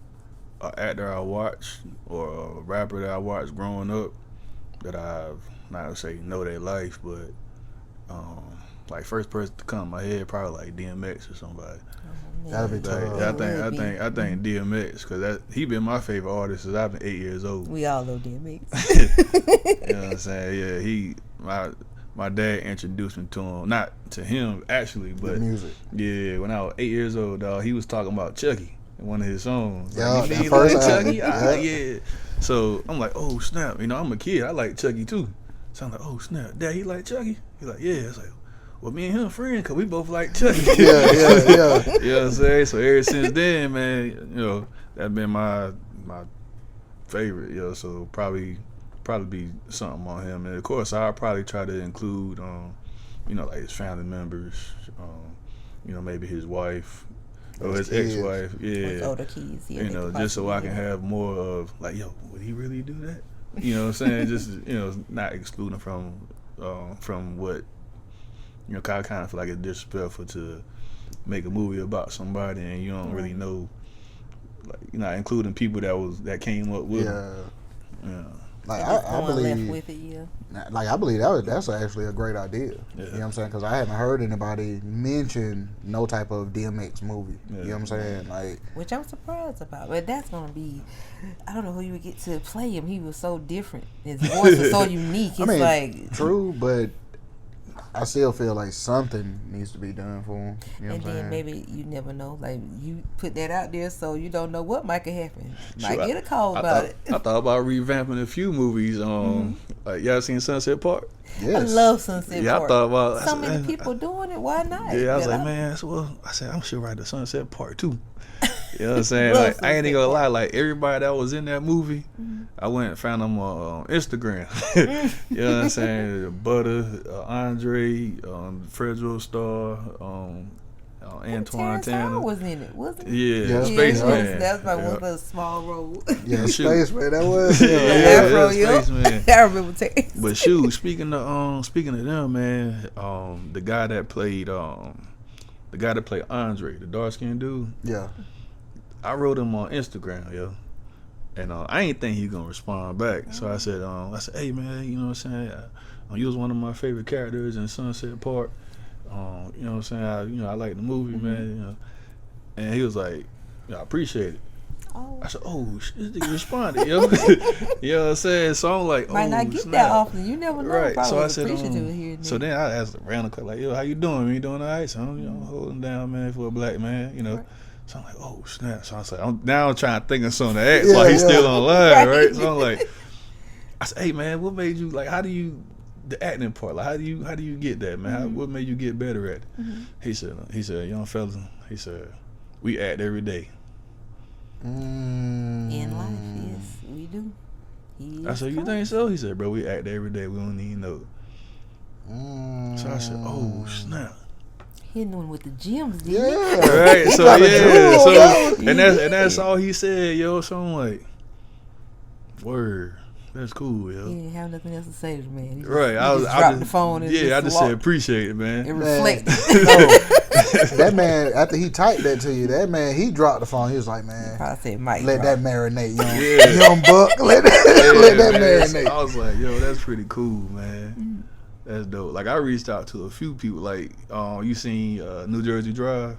an actor I watched or a rapper that I watched growing up that I've not to say know their life, but like first person to come in my head probably like DMX or somebody. That'd be tough. I think DMX, because he been my favorite artist since I've been 8 years old. We all know DMX. You know what I'm saying? Yeah, my dad introduced me to him, not to him actually, but the music. Yeah, when I was 8 years old, dog, he was talking about Chucky in one of his songs. Yeah, like, that you first like album. Chucky? Yeah. Yeah. So I'm like, oh snap, you know, I'm a kid, I like Chucky too. So I'm like, oh snap, Dad, he like Chucky? He's like, yeah. It's like, well, me and him friends, cause we both like Chucky. Yeah. You know what I'm saying? So ever since then, man, you know, that's been my favorite. You know, so probably be something on him, and of course I'll probably try to include, you know, like his family members, you know, maybe his wife or his ex-wife, With older kids, yeah. You know, just so I can have more of like, yo, would he really do that? You know what I'm saying? Just, you know, not excluding from what. You know, I kind of feel like it's disrespectful to make a movie about somebody and you don't really know, like, you're not including people that came up with them. Yeah. Like I believe, left with it, yeah. Like I believe that's actually a great idea. Yeah. You know what I'm saying? Because I haven't heard anybody mention no type of DMX movie. Yeah. You know what I'm saying? Like, which I'm surprised about, but that's gonna be. I don't know who you would get to play him. He was so different. His voice was so unique. It's like true, but I still feel like something needs to be done for him. You know and what I'm then saying? maybe you never know. Like, you put that out there, so you don't know what might could happen. Might get a call about it. I thought about revamping a few movies. Like, y'all seen Sunset Park? Yes. I love Sunset Park. Yeah, I thought about so many people doing it. Why not? Yeah, I was like, man, I said I should write the Sunset Park too. You know what I'm saying? Like, I ain't even gonna lie. Like, everybody that was in that movie, I went and found them on Instagram. You know what I'm saying? Butter, Andre, Fredro Starr, Antoine Tanner was in it, wasn't it? Yeah, Spaceman. That was like one of those small roles. Yeah, Spaceman. That was. Spaceman. I remember taking. But shoot, speaking of them, man, the guy that played Andre, the dark skinned dude. Yeah. I wrote him on Instagram, yo, and I ain't think he gonna respond back. So I said, hey man, you know what I'm saying? You was one of my favorite characters in Sunset Park. You know what I'm saying? I like the movie, man. You know, and he was like, I appreciate it. Oh. I said, this nigga responded, yo. You know what I'm saying? So I'm like, might not get that often. You never know. Right. Probably so I said, so then I asked a random question, like, yo, how you doing? You doing all right? So I'm holding down, man, for a black man, you know. Right. So I'm like, snap. So I was like, I'm trying to think of something to ask while he's still online, right? So I'm like, I said, hey man, what made you, like, how do you, the acting part, like, how do you get that, man? What made you get better at it? He said, young fella, he said, we act every day. In life, yes, we do. I said, you think so? He said, bro, we act every day. We don't even know it. So I said, snap. Hitting one with the gems, yeah. Right. So yeah. So and that's all he said, yo. So I'm like, Word. That's cool, yo. He didn't have nothing else to say to the man. He just, Right. I dropped the phone and I just said appreciate it, man. It reflected. That man, after he typed that to you, that man, he dropped the phone. He was like, man, probably said, Mike, let that marinate, young buck. Let that marinate. I was like, yo, that's pretty cool, man. That's dope. Like, I reached out to a few people. Like, you seen New Jersey Drive?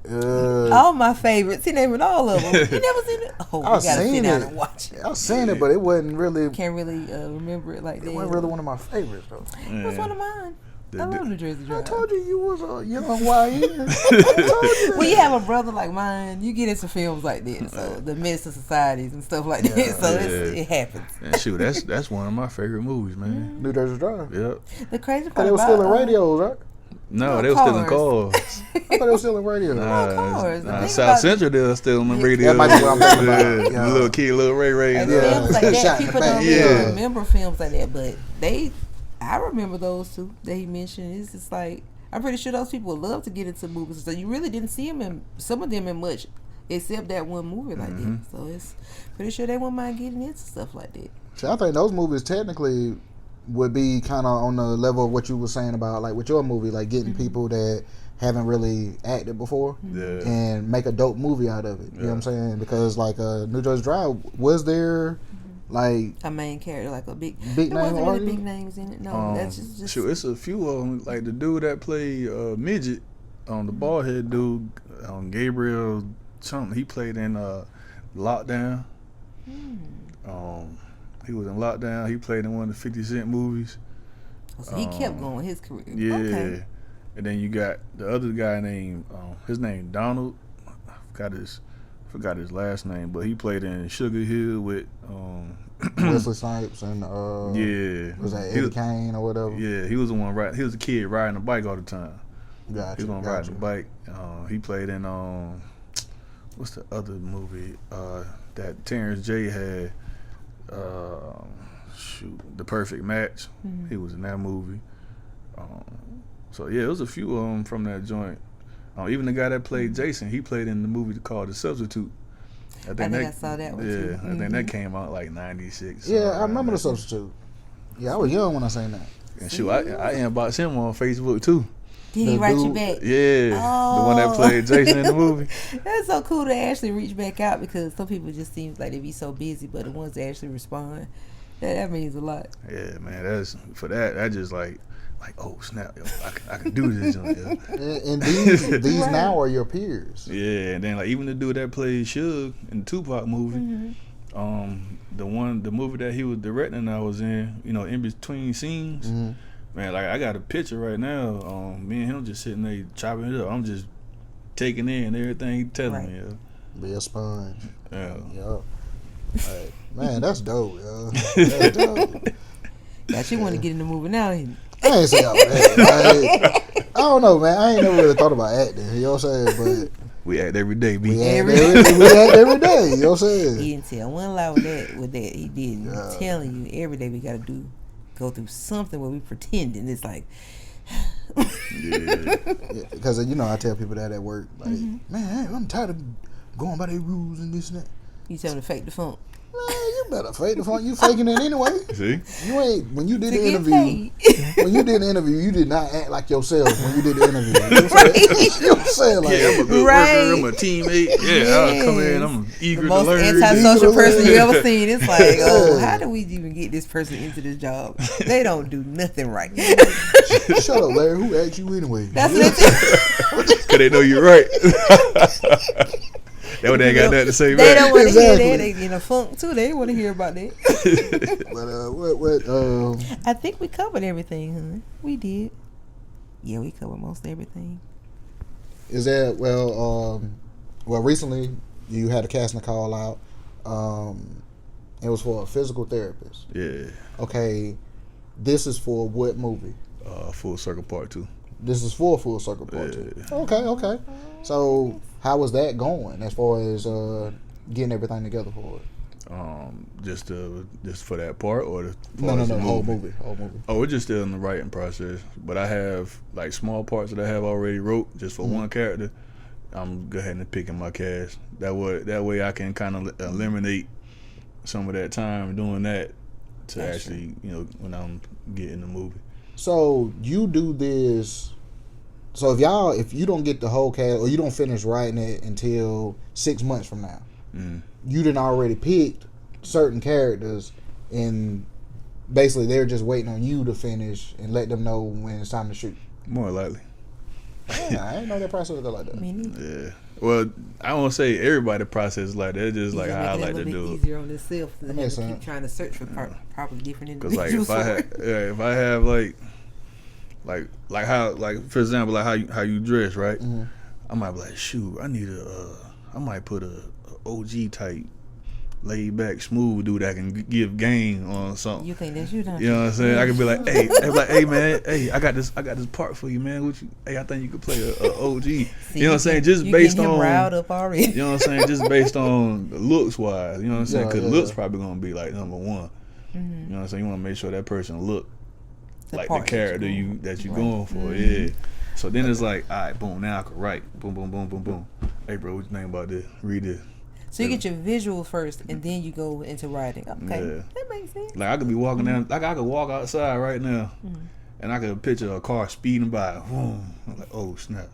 All my favorites. He named all of them. You never seen it? Oh, we gotta sit down and watch it. I've seen it, but it wasn't really. Can't really remember it like that. It wasn't really one of my favorites, though. It was one of mine. I love New Jersey Drive. I told you was a young YN. When you have a brother like mine, you get into films like that. So the Minister Societies and stuff like that. So it happens. And shoot, that's one of my favorite movies, man. New Jersey Drive. Yep. The crazy part But they were still in radios, right? No, they were still in cars. I thought they were still in radios. Nah, South Central, they were still in the radio. That might be what I'm thinking about. The little kid, little Ray. And films like that, people don't Yeah. remember films like that, but I remember those two that he mentioned. It's just like, I'm pretty sure those people would love to get into movies. So you really didn't see them in, some of them in much, except that one movie like that. So it's pretty sure they wouldn't mind getting into stuff like that. See, I think those movies technically would be kind of on the level of what you were saying about, like, with your movie, like getting people that haven't really acted before and make a dope movie out of it. You know what I'm saying? Because, like, New Jersey Drive, was there, like, a main character, like a big name wasn't really artist? big names in it. No, that's just Sure, it's a few of them. Like the dude that played Midget, the bald head dude, Gabriel something. He played in Lockdown. He was in Lockdown. He played in one of the 50 Cent movies. So he kept going his career. Yeah. Okay. And then you got the other guy named his name Donald. I forgot his last name, but he played in Sugar Hill with Wesley Snipes and was that Eddie Kane or whatever? Yeah, he was the one he was a kid riding a bike all the time. Gotcha. He was gonna ride the bike. He played in what's the other movie that Terrence J had? The Perfect Match. He was in that movie. So yeah, it was a few of them from that joint. Even the guy that played Jason, he played in the movie called The Substitute. I think I saw that one too. I think that came out like 96. Yeah, I remember The Substitute. Yeah, I was young when I seen that. And shoot, I inboxed him on Facebook too. Did he write you back? Yeah, the one that played Jason in the movie. That's so cool to actually reach back out, because some people just seems like they be so busy, but the ones that actually respond, that means a lot. Yeah, man, that's for that. That just like oh snap, yo, I can do this. And these right. now are your peers. Yeah, and then like even the dude that played Suge in the Tupac movie, the movie that he was directing, I was in, in between scenes. Man, like I got a picture right now. Me and him just sitting there chopping it up. I'm just taking in everything he telling me. Be a sponge. Yeah. Yup. Right. Man, that's dope, yo. That's dope. Got you want to get in the movie now? I ain't say all that. I don't know, man. I ain't never really thought about acting. You know what I'm saying? But we act every day, B. We act every day. You know what I'm saying? He didn't tell one lie with that. He didn't. I'm telling you, every day we got to go through something where we pretending. It's like, because I tell people that at work, like, man, I'm tired of going by their rules and this and that. You tell them to fake the funk. Man, you better fake the funk. You faking it anyway. See, you ain't when you did the interview. When you did the interview, you did not act like yourself when you did the interview. You know what I'm saying? Like, I'm a good worker. I'm a teammate. Yeah, I'll come in. I'm eager to learn. The most antisocial person you ever seen. It's like, oh, how do we even get this person into this job? They don't do nothing right. Shut up, Larry. Who asked you anyway? That's what they Because they know you're right. They ain't got nothing to say back. They don't want to hear that. They get a funk too. They want to hear about that. But I think we covered everything, huh? We did. Yeah, we covered most everything. Is that well? Recently you had a casting call out. It was for a physical therapist. Yeah. Okay. This is for what movie? Full Circle Part 2. This is for Full Circle Part 2. Okay. So how was that going as far as getting everything together for it? Just for that part, or the whole movie. Oh, we're just still in the writing process. But I have like small parts that I have already wrote just for one character. I'm go ahead and picking my cast. That way I can kind of eliminate some of that time doing that to That's actually, you know, when I'm getting the movie. So you do this. So if you don't get the whole cast or you don't finish writing it until 6 months from now, you done already picked certain characters, and basically they're just waiting on you to finish and let them know when it's time to shoot. More likely. Yeah, I didn't know that process was like that. Yeah. Well, I won't say everybody process like that. It's just like how I like to do it. Easier on yourself to That makes keep sense. trying to search for probably different Because like individuals. if I have like how, like for example, like how you dress, right? Mm-hmm. I might be like, shoot, I might put a OG type, laid back, smooth dude that can give game on something. You think that's you, don't You know what I'm saying? I could be like, hey man, hey, I got this part for you, man. Hey, I think you could play a OG. See, you know what I'm saying? Just based on riled up already. You know what I'm saying? Just based on looks wise. You know what I'm saying? Because Yeah. looks probably gonna be like number one. Mm-hmm. You know what I'm saying? You want to make sure that person look like the part character that you going for. Yeah. So then it's like, all right, boom. Now I can write. Boom, boom, boom, boom, boom. Hey, bro, what you think about this? Read this. So you get your visual first, and then you go into writing. Okay, Yeah. that makes sense. Like I could be walking down, like I could walk outside right now, and I could picture a car speeding by. Boom. I'm like, oh snap!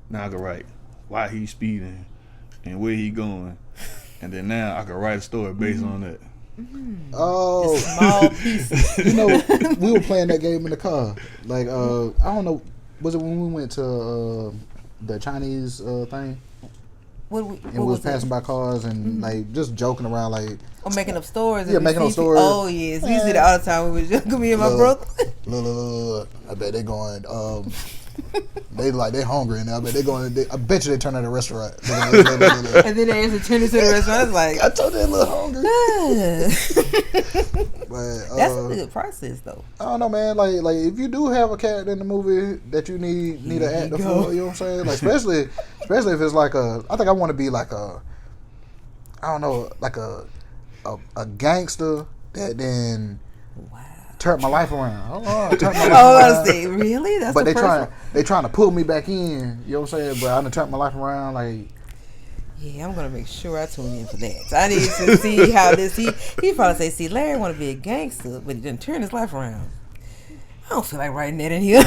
Now I could write why he's speeding and where he going, and then now I could write a story based on that. Oh, Small pieces. you know, we were playing that game in the car. Like, I don't know, was it when we went to the Chinese thing? What And we was passing by cars and like just joking around, like making up stories. Yeah, making up stories. Oh yes, we used to do that all the time. We was joking, me and my brother. look, I bet they going. They hungry now. I bet they going. I bet you they turn at a restaurant. And then they actually turned into the restaurant. I was like, I told they a little hungry. But that's a good process, though. I don't know, man. Like if you do have a character in the movie that you need an actor for, you know what I'm saying? Like especially if it's like I think I want to be like I don't know, like a gangster that then turn my life around. Turn my life I around. say, really? That's But the they trying to pull me back in. You know what I'm saying? But I done turned my life around. Like, yeah, I'm gonna make sure I tune in for that. So I need to see how this. He probably say, "See, Larry want to be a gangster, but he didn't turn his life around." I don't feel like writing that in here.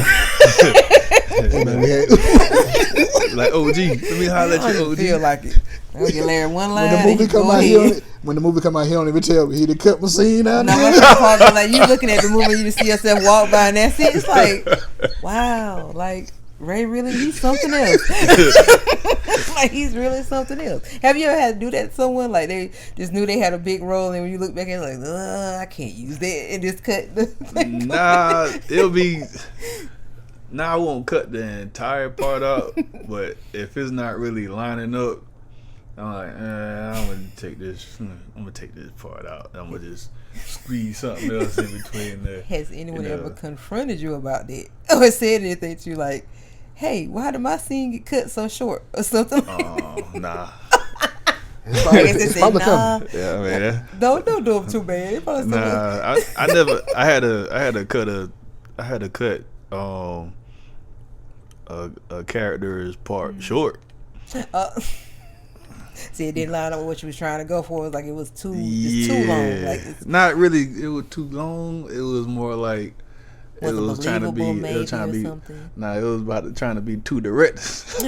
Like OG, let me holler at I you, don't OG. feel like it. I'm gonna get Larry one line. when the movie come out, he don't even tell me he done cut my scene out. No, my favorite part is like you looking at the movie, you just see yourself walk by, and that's it. It's like, wow, like Ray really he's something else. Like he's really something else. Have you ever had to do that to someone? Like they just knew they had a big role, and when you look back at it, like, I can't use that, and just cut the thing. Nah, it'll be. Nah, I won't cut the entire part out, but if it's not really lining up, I'm like, I'm gonna take this. I'm gonna take this part out. I'm gonna just squeeze something else in between there. Has anyone ever confronted you about that, or said anything to you like, "Hey, why did my scene get cut so short?" or something? Oh, nah. It's probably coming. Yeah, I mean, Don't do them too bad. It probably nah. I never. I had to cut a character's part short. See, it didn't line up with what you was trying to go for. It was like it was too long. Like Not really. It was too long. It was more like it was trying to be. It was trying to be. Something. Nah, it was trying to be too direct. This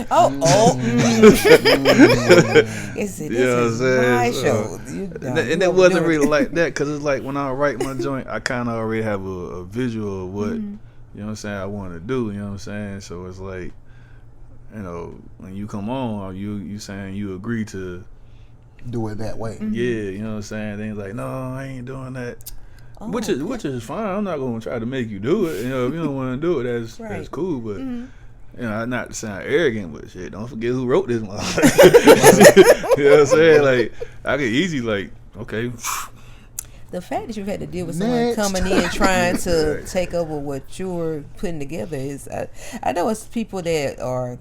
is my show. And it wasn't really like that because it's like when I write my joint, I kind of already have a visual of what you know what I'm saying I want to do. You know what I'm saying? So it's like, you know, when you come on, you saying you agree to Do it that way. yeah, you know what I'm saying? Then he's like, no, I ain't doing that. Which is fine. I'm not gonna try to make you do it. You know, if you don't want to do it, that's cool. But you know, not to sound arrogant, but shit, don't forget who wrote this motherfucker. You know what I'm saying? Like, I could easily like, okay. The fact that you've had to deal with someone coming in trying to take over what you're putting together is, I know it's people that are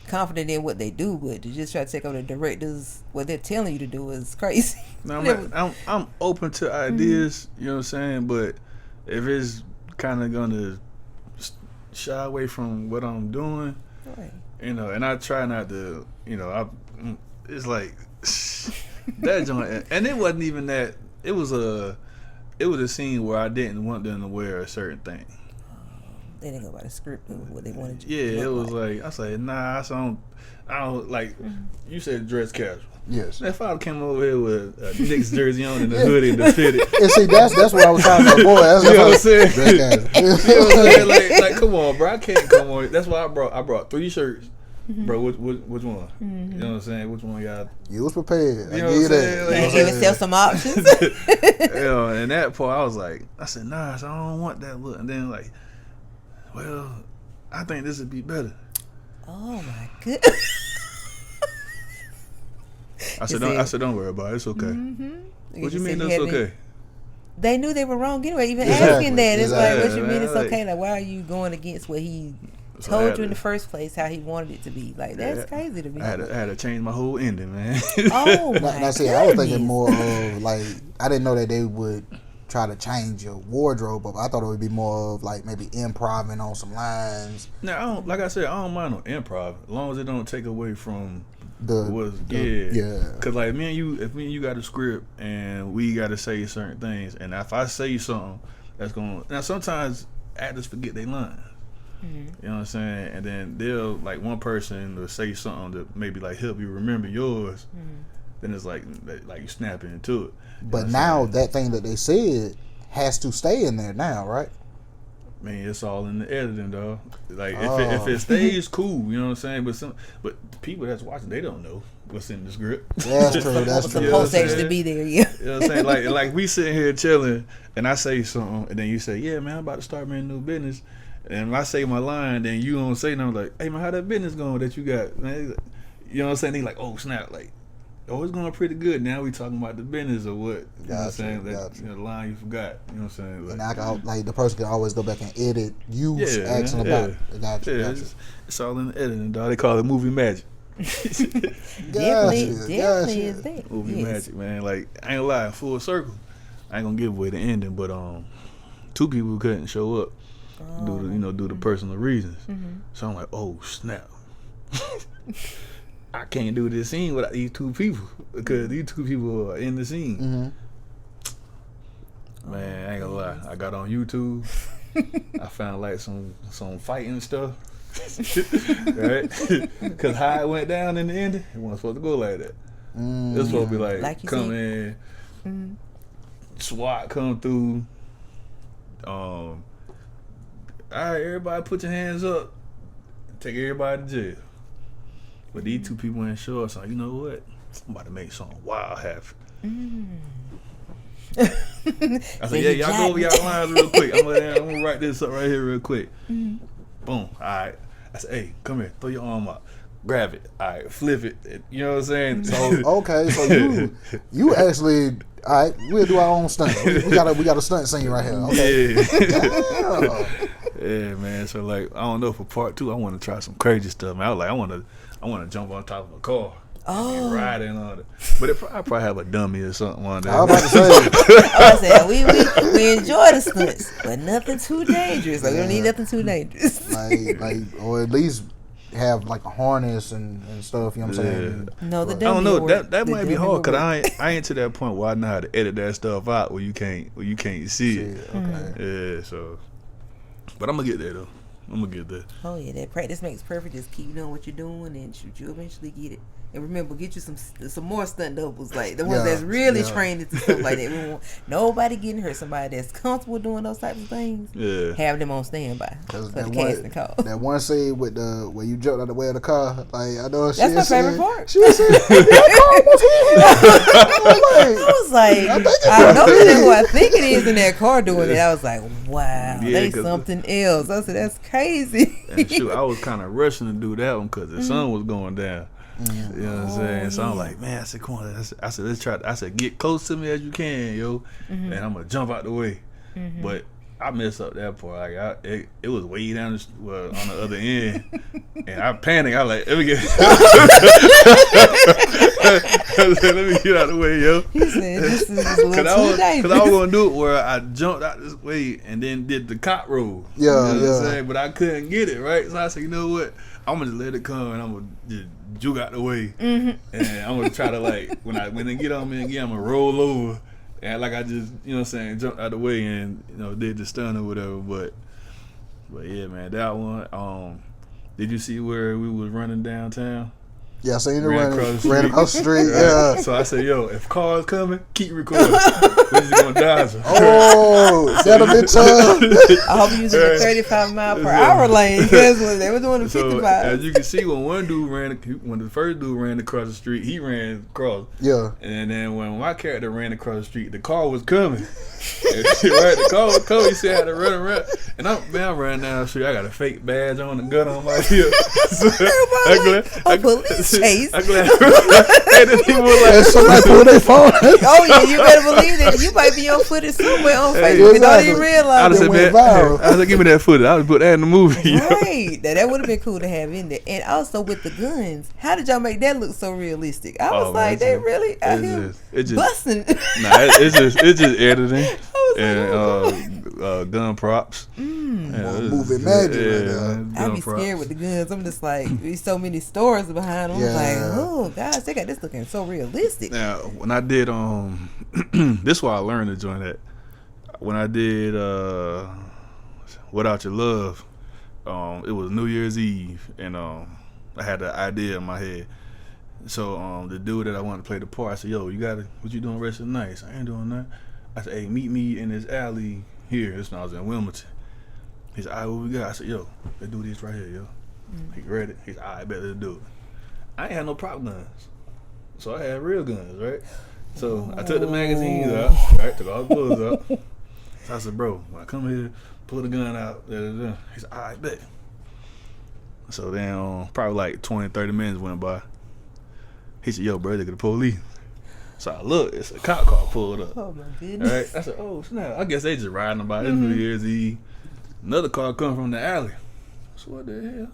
confident in what they do, but to just try to take over the directors, what they're telling you to do is crazy. No, I'm open to ideas, you know what I'm saying, but if it's kind of gonna shy away from what I'm doing, Right. you know, and I try not to, you know, it's like that joint, and it wasn't even that it was a scene where I didn't want them to wear a certain thing. They didn't go by the script of what they wanted you Yeah, to it was like. like I said, nah, I don't like. You said dress casual. Yes. That father came over here with a Knicks jersey on and the hoodie and the fitted. And see, that's what I was trying to avoid. That's You know what I'm saying? saying? You know what I'm saying? Like, come on, bro. I can't come on. That's why I brought 3 shirts. Bro, which one? You know what I'm saying? Which one y'all? You was prepared. You I know give you what I'm saying? that. Like, You give yourself some options. And that part, I said, nah, so I don't want that look. And then like, well, I think this would be better. Oh my goodness. I said, don't worry about it. It's okay. Mm-hmm. What you mean it's okay? They knew they were wrong anyway. Even Exactly. asking that, it's like, what you mean it's Like- okay? Like, why are you going against what he So told you in the first place? How he wanted it to be? Like, that's crazy to me. I had to change my whole ending, man. Oh my Now, see, goodness. I was thinking more of like, I didn't know that they would try to change your wardrobe, but I thought it would be more of like maybe improvising on some lines. Now, like I said, I don't mind no improv as long as it don't take away from Yeah. Cause like me and you got a script and we got to say certain things, and if I say something that's going now sometimes actors forget their lines. You know what I'm saying? And then they'll like one person will say something that maybe like help you remember yours. Then it's like you snap into it. But now that thing that they said has to stay in there now, right? Man, it's all in the editing, dog. Like if it stays, cool. You know what I'm saying? But the people that's watching, they don't know what's in the script. That's true. That's It's true. supposed to actually be there, yeah. You know what I'm saying? Like we sitting here chilling, and I say something, and then you say, "Yeah, man, I'm about to start my new business." And if I say my line, then you don't say nothing. Like, "Hey, man, how that business going that you got?" Man, you know what I'm saying? They like, "Oh snap!" Like, "Oh, it's going pretty good." Now we talking about the business or what? You know what I'm saying? That, you know, the line you forgot. You know what I'm saying? Like, And I can, like the person can always go back and edit you asking yeah. about it. Gotcha. It's all in the editing, dog. They call it movie magic. Definitely is that. Movie magic, man. Like, I ain't gonna lie, full circle. I ain't gonna give away the ending, but 2 people couldn't show up due to personal reasons. So I'm like, oh snap. I can't do this scene without these 2 people because these 2 people are in the scene. Man, I ain't gonna lie. I got on YouTube. I found like some fighting stuff. Right? Because how it went down in the ending, it wasn't supposed to go like that. It was supposed to be like come in, SWAT come through. All right, everybody put your hands up. Take everybody to jail. But these 2 people ain't sure, so you know what? I'm about to make something wild happen. I said, yeah, y'all go over y'all lines real quick. I'm gonna write this up right here real quick. Boom. All right. I said, hey, come here. Throw your arm up. Grab it. All right. Flip it. You know what I'm saying? So okay, so you actually, all right, we'll do our own stunt. We got a stunt scene right here. Okay. Yeah. Yeah, man. So like, I don't know, for part 2, I want to try some crazy stuff, man. I was like, I want to jump on top of a car. And ride and all that. But I probably have a dummy or something one day. I was about to say. We enjoy the stunts, but nothing too dangerous. Like, we don't need nothing too dangerous. like, or at least have like a harness and stuff. You know what I'm saying? No, the I don't know. dummy That might be hard because I ain't to that point where I know how to edit that stuff out where you can't see it. Okay. Yeah. So, but I'm gonna get there though. I'm gonna get there. Oh yeah, that practice makes perfect. Just keep doing what you're doing, and shoot, you eventually get it. And remember, get you some more stunt doubles, like the ones that's really trained into stuff like that. We want nobody getting hurt. Somebody that's comfortable doing those types of things. Yeah, have them on standby for the casting call. That one scene with where you jumped out the way of the car, like I know that's my favorite part. She said, "That car almost hit." I was like, I know that's who I think it is in that car doing it. I was like, wow, they something else. I said, that's crazy. And shoot, I was kind of rushing to do that one because the sun was going down. You know what I'm saying? So I'm like, man, I said, come on. I said, let's try. I said, get close to me as you can, yo, and I'm gonna jump out the way. But I messed up that part. Like it was way down on the other end, and I panicked. I like, let me get, let me get out of the way, yo. He said, this is a little too dangerous. Because I was gonna do it where I jumped out this way and then did the cop roll. Yeah, you know what I'm saying? But I couldn't get it right, so I said, you know what? I'm gonna just let it come, and I'm gonna just juke out the way, and I'm gonna try to like when they get on me again, I'm gonna roll over and like I just, you know what I'm saying, jumped out of the way and, you know, did the stun or whatever. But yeah, man, that one. Did you see where we was running downtown? Yeah, I seen it ran across the street. Right? Yeah. So I said, yo, if cars coming, keep recording. We're just gonna dodge them. Oh, that'll be tough. I hope you're using the 35 mile per hour lane because they were doing the 55. So as you can see, when the first dude ran across the street, he ran across. Yeah. And then when my character ran across the street, the car was coming. Right, the car was coming. He said I had to run around. And I ran down the street. I got a fake badge on, a gun on my hip. Police chase. I'm glad. Hey, the people were like, somebody pulled their phone. Oh yeah, you better believe that you might be on footage somewhere on Facebook. You don't even realize. I said, I was like, give me that footage. I would put that in the movie. Right, that would have been cool to have in there. And also with the guns, how did y'all make that look so realistic? I was like, they really out here busting. Nah, it's just editing and gun props. Movie magic. I be scared with the guns. I'm just like, there's so many stories behind them. I'm like, oh gosh, they got this looking so realistic. Now, when I did this is why I learned to join that. When I did Without Your Love, it was New Year's Eve, and I had the idea in my head. So the dude that I wanted to play the part, I said, yo, what you doing the rest of the night? So I ain't doing that. I said, hey, meet me in this alley here. This when I was in Wilmington. He said, all right, what we got? I said, yo, let's do this right here, yo. He read it. He said, all right, bet let's do it. I ain't had no prop guns. So I had real guns, right? So I took the magazines out, right? Took all the bullets out. So I said, bro, when I come here, pull the gun out. He said, all right, bet. So then probably like 20, 30 minutes went by. He said, yo, bro, look at the police. So I look, it's a cop car pulled up. Oh my goodness. Right? I said, oh snap. I guess they just riding about this New Year's Eve. Another car come from the alley. So what the hell?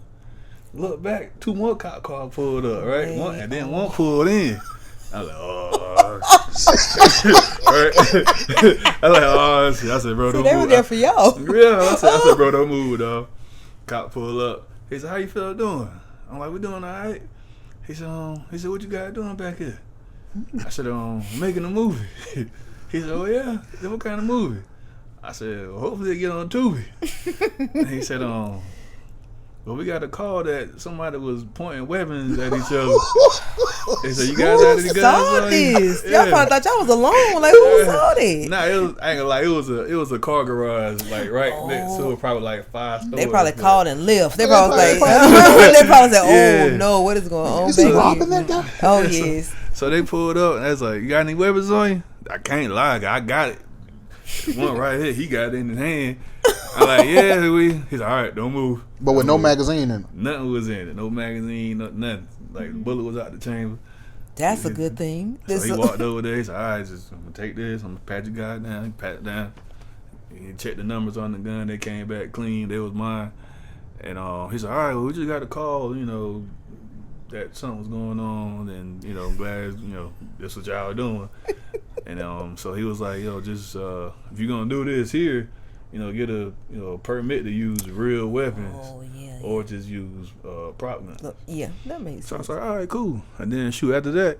Look back, 2 more cop cars pulled up, right? One, and then one pulled in. I was like, oh right? I was like, oh shit. I said, bro, don't move. They were there for y'all. Yeah, I said, bro, don't move, dog. Cop pull up. He said, how you feel doing? I'm like, we doing all right. He said, what you guys doing back here? I said, making a movie. He said, oh yeah? I said, what kind of movie? I said, well, hopefully they get on Tubi. And he said, well, we got a call that somebody was pointing weapons at each other. He said, you guys had any guns saw on this? you? Y'all probably thought y'all was alone. Like, who saw that? Nah, I ain't gonna lie, it was a car garage, like right next to it, probably like 5 stores. They probably called and left. They probably was like, they probably said, oh no, what is going on? Is he robbing that guy? Oh yes. So they pulled up and they was like, you got any weapons on you? I can't lie, I got it. One right here, he got it in his hand. I'm like, yeah, he's like, all right, don't move. But with no magazine in it. Nothing was in it. No magazine, nothing. Like, the bullet was out the chamber. That's a good thing. So he walked over there. He said, all right, I'm going to take this. I'm going to pat your guy down. He pat it down. He checked the numbers on the gun. They came back clean. They was mine. And he said, all right, well, we just got a call, that something was going on. And, I'm glad, that's what y'all are doing. And so he was like, yo, just if you're going to do this here, get a permit to use real weapons. Oh, yeah. Or just use prop guns. Yeah, that makes sense. So I was like, all right, cool. And then after that,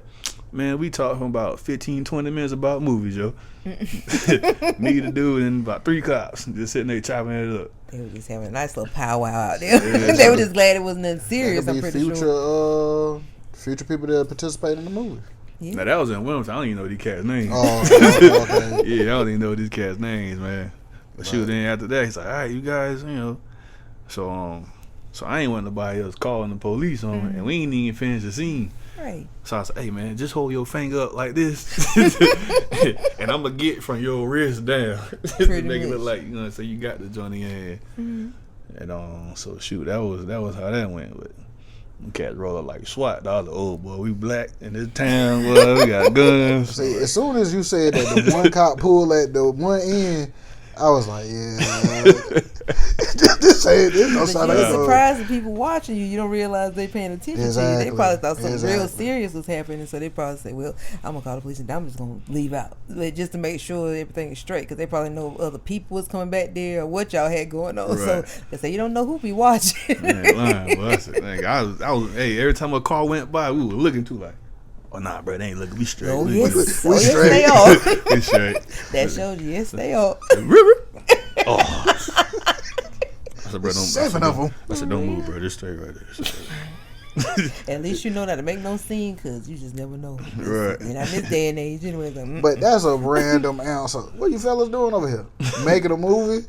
man, we talked for about 15, 20 minutes about movies, yo. Me, the dude, and about 3 cops just sitting there chopping it up. They were just having a nice little powwow out there. They were just glad it wasn't nothing serious, I'm pretty sure. Future people that participate in the movie. Yeah. Now, that was in Wilmington. I don't even know these cats' names. Oh, okay. Yeah, I don't even know these cats' names, man. But shoot, then after that, he's like, all right, you guys, So I ain't want nobody else calling the police on me, and we ain't even finished the scene. Right. So I said, hey, man, just hold your finger up like this, and I'm going to get from your wrist down. Just to make it look like, so you got the joint in your hand. And so, shoot, that was how that went. But them cats roll up like SWAT. Dog, like, oh, boy, we black in this town, boy, we got guns. See, as soon as you said that the one cop pulled at the one end, I was like, yeah. Just say it. You're surprised the people watching you. You don't realize they paying attention to you. They probably thought something real serious was happening, so they probably say, well, I'm going to call the police and I'm just going to leave out. Just to make sure everything is straight, because they probably know other people was coming back there or what y'all had going on. Right. So they say, you don't know who be watching. Man, lying, well, I was, hey, every time a car went by, we were looking too like, Oh nah, bro, they ain't looking. We straight. Oh we yes, good. oh yes, straight. they are. We straight. That shows you, yes, they are. Oh. I said, bro, don't. 7 of them. I said, don't move, bro. Just stay right there. At least you know not to make no scene, cause you just never know. Right. And in this day and age, anyway. Like, But that's a random answer. What you fellas doing over here? Making a movie?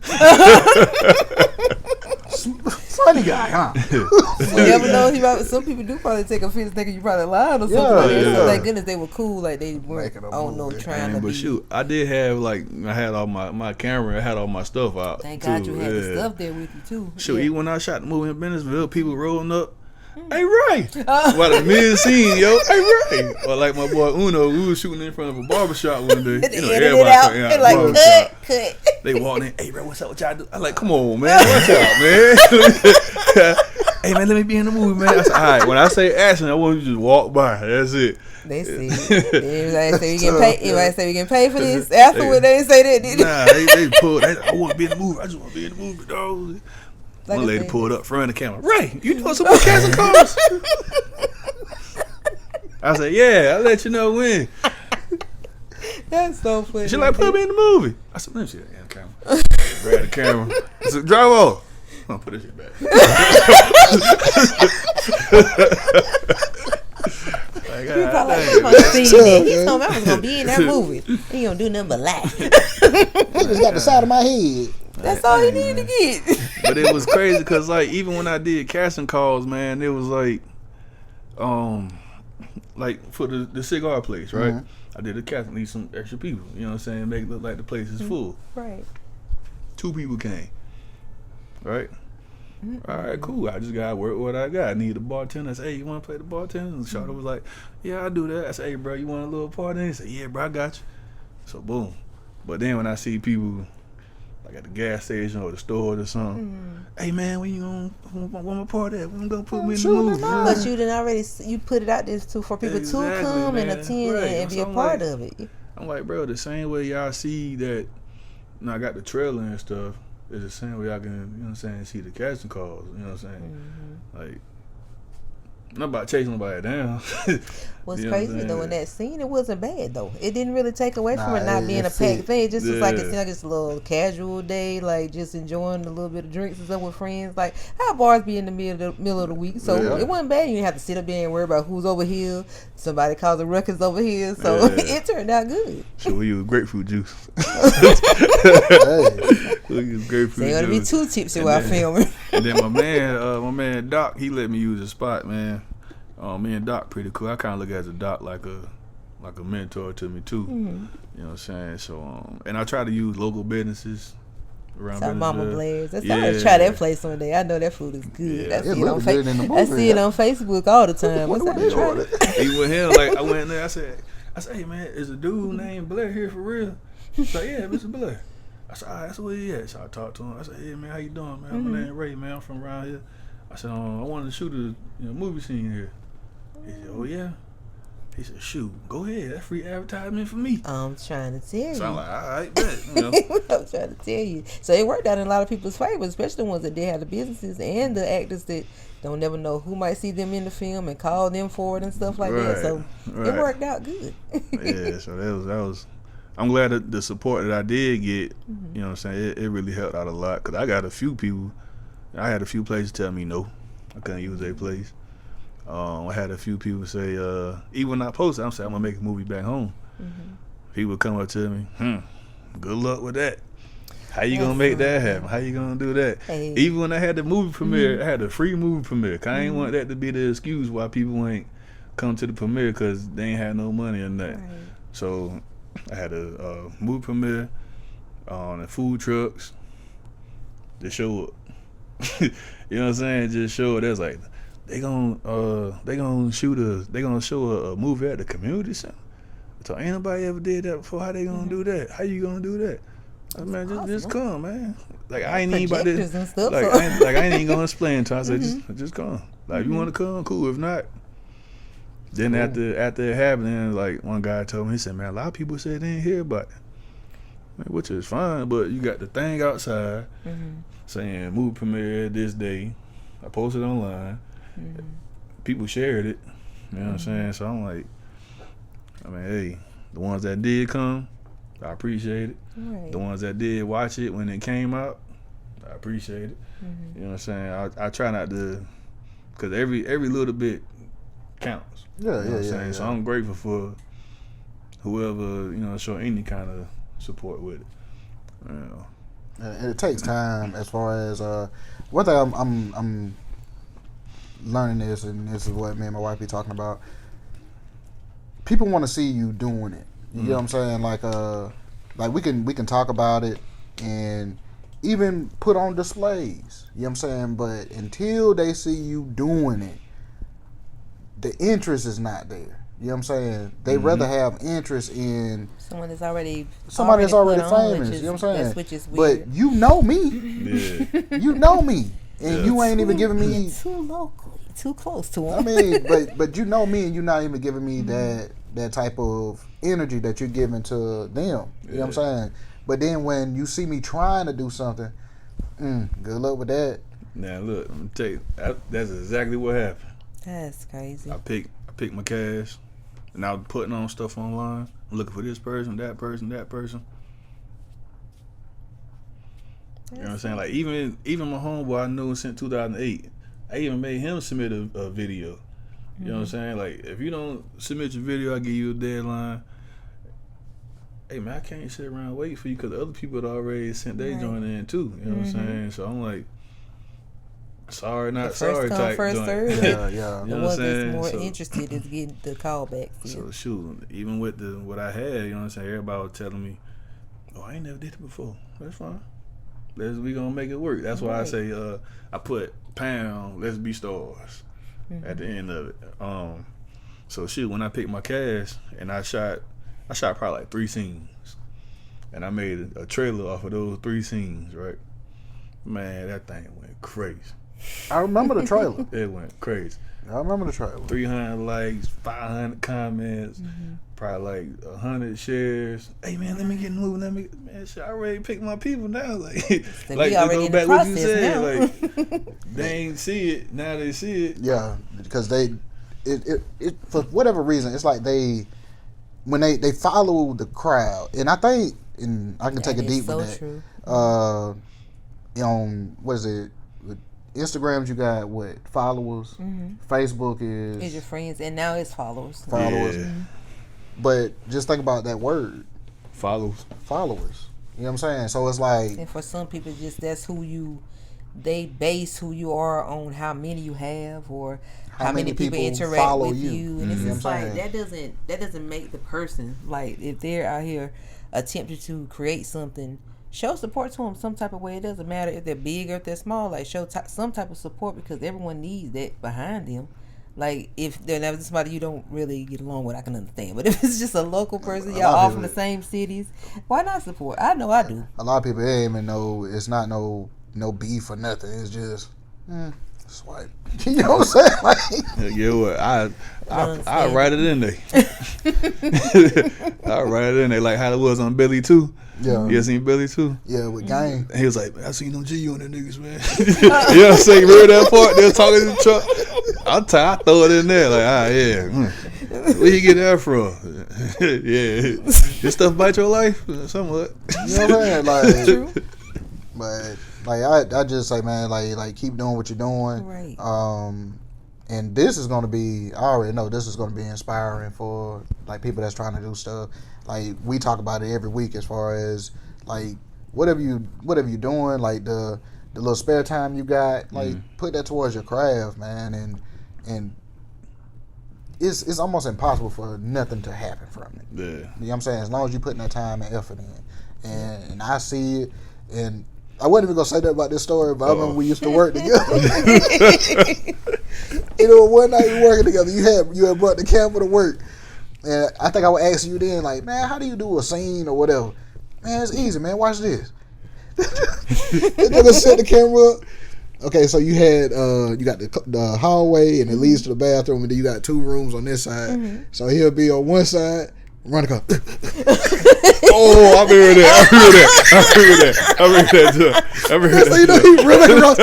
Funny guy, huh? you never know. He probably, some people do probably take offense thinking you probably lying or something. Yeah, like that. yeah. So thank goodness they were cool. Like they weren't. Making a I don't know, movie. trying to But be. shoot, I did have I had all my camera, I had all my stuff out. Thank too. God you had the Yeah. stuff there with you too. Shoot, Yeah. even when I shot the movie in Bennisville, people rolling up. Hey Ray, what a mid scene, yo. Hey Ray, or like my boy Uno, we was shooting in front of a barbershop one day. They edited it out. came They're the like, barbershop. cut. They walked in. Hey, bro, what's up? What y'all do? I'm like, come on, man. Watch out, man. Hey, man, let me be in the movie, man. I said, all right. When I say action, I want you to just walk by. That's it. They see. Everybody say we getting paid. Everybody say we getting paid for this. Afterward, they didn't say that, did they? Nah, they pulled. I want to be in the movie. I just want to be in the movie, dog. Like One I lady said. pulled up front of the camera. Ray, you doing some more casting calls? I said, yeah. I'll let you know when. That's so funny. She like, put me in the movie. I said, let me see that damn camera. Grab the camera. I said, drive off. I'm gonna put this shit back. Like, You probably like, dang, I'm gonna see man. that. He told me I was gonna be in that movie. He gonna do nothing but laugh. He just got the side of my head. That's all he needed to get. But it was crazy because like even when I did casting calls, man, it was like for the cigar place, right? Mm-hmm. I did a casting, need some extra people. You know what I'm saying? Make it look like the place is full. Right. 2 people came. Right? All right, cool. I just gotta work what I got. I need a bartender. I said, hey, you wanna play the bartender? And Charlotte was like, yeah, I'll do that. I said, hey, bro, you want a little part in it? He said, yeah, bro, I got you. So boom. But then when I see people like at the gas station or the store or something, hey man, when you gonna want my part at? When you gonna put me in the movie? But you done already you put it out there for people Exactly, to come and man. attend Right. and be So a I'm part like- of it. I'm like, bro, the same way y'all see that, I got the trailer and stuff, is the same way y'all can, you know what I'm saying, see the casting calls, you know what I'm saying? Like, not about chasing nobody down. What's You know what I'm crazy though in saying? that scene, it wasn't bad though. It didn't really take away from Nah, it not it being a fit. packed thing. It just was like it Yeah. seemed like it's a little casual day, like just enjoying a little bit of drinks and stuff with friends. Like how bars be in the middle of the week, so Yeah. it wasn't bad. You didn't have to sit up there and worry about who's over here. Somebody calls a ruckus over here, so Yeah. it turned out good. So we use grapefruit juice. Hey. We use grapefruit So you want to be juice. too tipsy And while then- filming. And then my man Doc, he let me use the spot, man. Me and Doc pretty cool. I kind of look at Doc like a mentor to me too. You know what I'm saying? So and I try to use local businesses around. So Mama Bentonville. Blair's. I Yeah. want to try that place one day. I know that food is good. Yeah. I It see it on looked good in the I movie. see it on Facebook all the time. What What's they that? ordered? Even with him, like I went in there, I said, hey man, is a dude named Blair here for real? He's like, yeah, Mr. Blair. I said, all right, that's where he at. So I talked to him. I said, hey man, how you doing, man? My name Ray, man. I'm from around here. I said, I wanted to shoot a movie scene here. He said, oh yeah. He said, shoot, go ahead. That's free advertisement for me. I'm trying to tell you. So I'm like, all right, bet. You know. I'm trying to tell you. So it worked out in a lot of people's favor, especially the ones that did have the businesses and the actors that don't never know who might see them in the film and call them for it and stuff like that. Right, So right. it worked out good. Yeah, so that was. I'm glad that the support that I did get, you know what I'm saying, it really helped out a lot. Because I got a few people, I had a few places tell me no, I couldn't use their place. I had a few people say, even when I posted, I'm saying I'm going to make a movie back home. People come up to me, good luck with that. How you going to make that happen? How you going to do that? Hey. Even when I had the movie premiere, I had a free movie premiere. 'Cause I ain't want that to be the excuse why people ain't come to the premiere because they ain't had no money or nothing. Right. So I had a movie premiere on the food trucks. Just show up. You know what I'm saying? Just show up. That's like they gonna show a movie at the community center. So ain't nobody ever did that before. How they gonna do that? How you gonna do that? I said, man, just come, man. Like I ain't even about Projectors this. and stuff, Like, so- I ain't even gonna explain to her. I said, just come. Like if you wanna come, cool. If not. Then after it happened, like one guy told me, he said, man, a lot of people said they didn't hear about it. Man, which is fine, but you got the thing outside saying movie premiere this day. I posted online. People shared it. You know what I'm saying? So I'm like, I mean, hey, the ones that did come, I appreciate it. Right. The ones that did watch it when it came out, I appreciate it. You know what I'm saying? I try not to, because every little bit counts. Yeah, you know what I'm saying? yeah. So I'm grateful for whoever, show any kind of support with it. And it takes time as far as one thing I'm learning this, and this is what me and my wife be talking about. People want to see you doing it. You know what I'm saying? Like we can talk about it and even put on displays. You know what I'm saying? But until they see you doing it, the interest is not there. You know what I'm saying? They rather have interest in someone that's already famous. On, you know what I'm saying? Which is weird. But you know me. Yeah. You know me. And you ain't even giving me too locally, too close to him. I mean, but you know me, and you're not even giving me that type of energy that you're giving to them. You know what I'm saying? But then when you see me trying to do something, good luck with that. Now look, I'm gonna tell you, that's exactly what happened. That's crazy. I picked my cash, and I was putting on stuff online. I'm looking for this person, that person, that person. You know what I'm saying? Like even my homeboy I knew since 2008, I even made him submit a video. You know what I'm saying? Like if you don't submit your video, I give you a deadline. Hey man, I can't sit around and wait for you because other people had already sent their joint in too. You know what I'm saying? So I'm like, sorry, not sorry type first joint. serve. Yeah. You know The what one I'm saying? that's more interested is getting the call back. So shoot, even with what I had, you know what I'm saying? Everybody was telling me, "Oh, I ain't never did it before." That's fine. We gonna make it work. That's why I say I put pound. Let's be stars at the end of it. So shoot, when I picked my cash and I shot probably like 3 scenes, and I made a trailer off of those 3 scenes. Right, man, that thing went crazy. I remember the trailer. It went crazy. I remember the trailer. 300 likes, 500 comments, probably like 100 shares. Hey man, let me get moving. Man, shit, I already picked my people now. Like we already in the process now. Like they ain't see it, now they see it. Yeah, because it for whatever reason, it's like when they follow the crowd, and I think, and I can take a deep so with that. True. On what is it? With Instagrams, you got what followers. Facebook Is your friends, and now it's followers. Yeah. But just think about that word, Followers. You know what I'm saying? So it's like, and for some people, just that's they base who you are on how many you have or how many people interact with you. And it's just like that doesn't make the person, like if they're out here attempting to create something, show support to them some type of way. It doesn't matter if they're big or if they're small. Like show some type of support, because everyone needs that behind them. Like if they're never somebody you don't really get along with, I can understand. But if it's just a local person, y'all all from the same cities, why not support? I know I do. A lot of people ain't even know. It's not no beef or nothing. It's just swipe. You know what I'm saying? Like, Yeah, what I write it in there. I write it in there like how it was on Billy 2. Yeah. You ever seen Billy 2? Yeah, with gang. He was like, I seen them G on the niggas, man. You know what I'm saying? Remember that part? They was talking in the truck. I throw it in there like, yeah. Where you get that from? Yeah. This stuff bite your life? Somewhat. You know what I'm saying? Like, True. But like I just say, man, like keep doing what you're doing. Right. And this is gonna be, I already know this is gonna be inspiring for like people that's trying to do stuff. Like we talk about it every week as far as like whatever you're doing, like the little spare time you got, like put that towards your craft, man, and it's almost impossible for nothing to happen from it. Yeah. You know what I'm saying? As long as you're putting that time and effort in. And I see it, and I wasn't even gonna say that about this story, but I remember we used to work together. One night we were working together. You had brought the camera to work, and I think I would ask you then, like, man, how do you do a scene or whatever? Man, it's easy, man. Watch this. And then I set the camera up. Okay, so you had you got the hallway and it leads to the bathroom, and then you got 2 rooms on this side. So he'll be on one side. Run the car. Oh, I remember that. I remember that too. So you know he really wrong.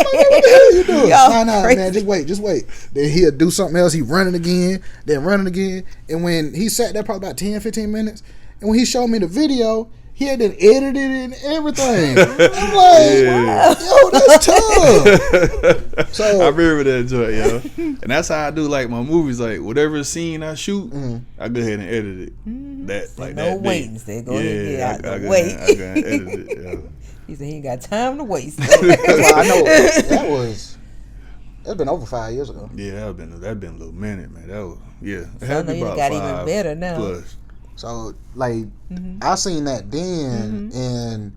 What the hell you doing? Nah. man, just wait. Then he'll do something else. He running again, then running again. And when he sat there probably about 10, 15 minutes, and when he showed me the video, he had then edited it and everything. I'm like, yo, that's tough. So I remember that joint, yo. And that's how I do like my movies. Like whatever scene I shoot, I go ahead and edit it. That like no that waiting. day. Go ahead and get out the way. I go and edit it. Yo. He said he ain't got time to waste. I know that's been over 5 years ago. Yeah, that been a little minute, man. That was it So had I to know be you about got 5 even better now. plus. So like I seen that then, and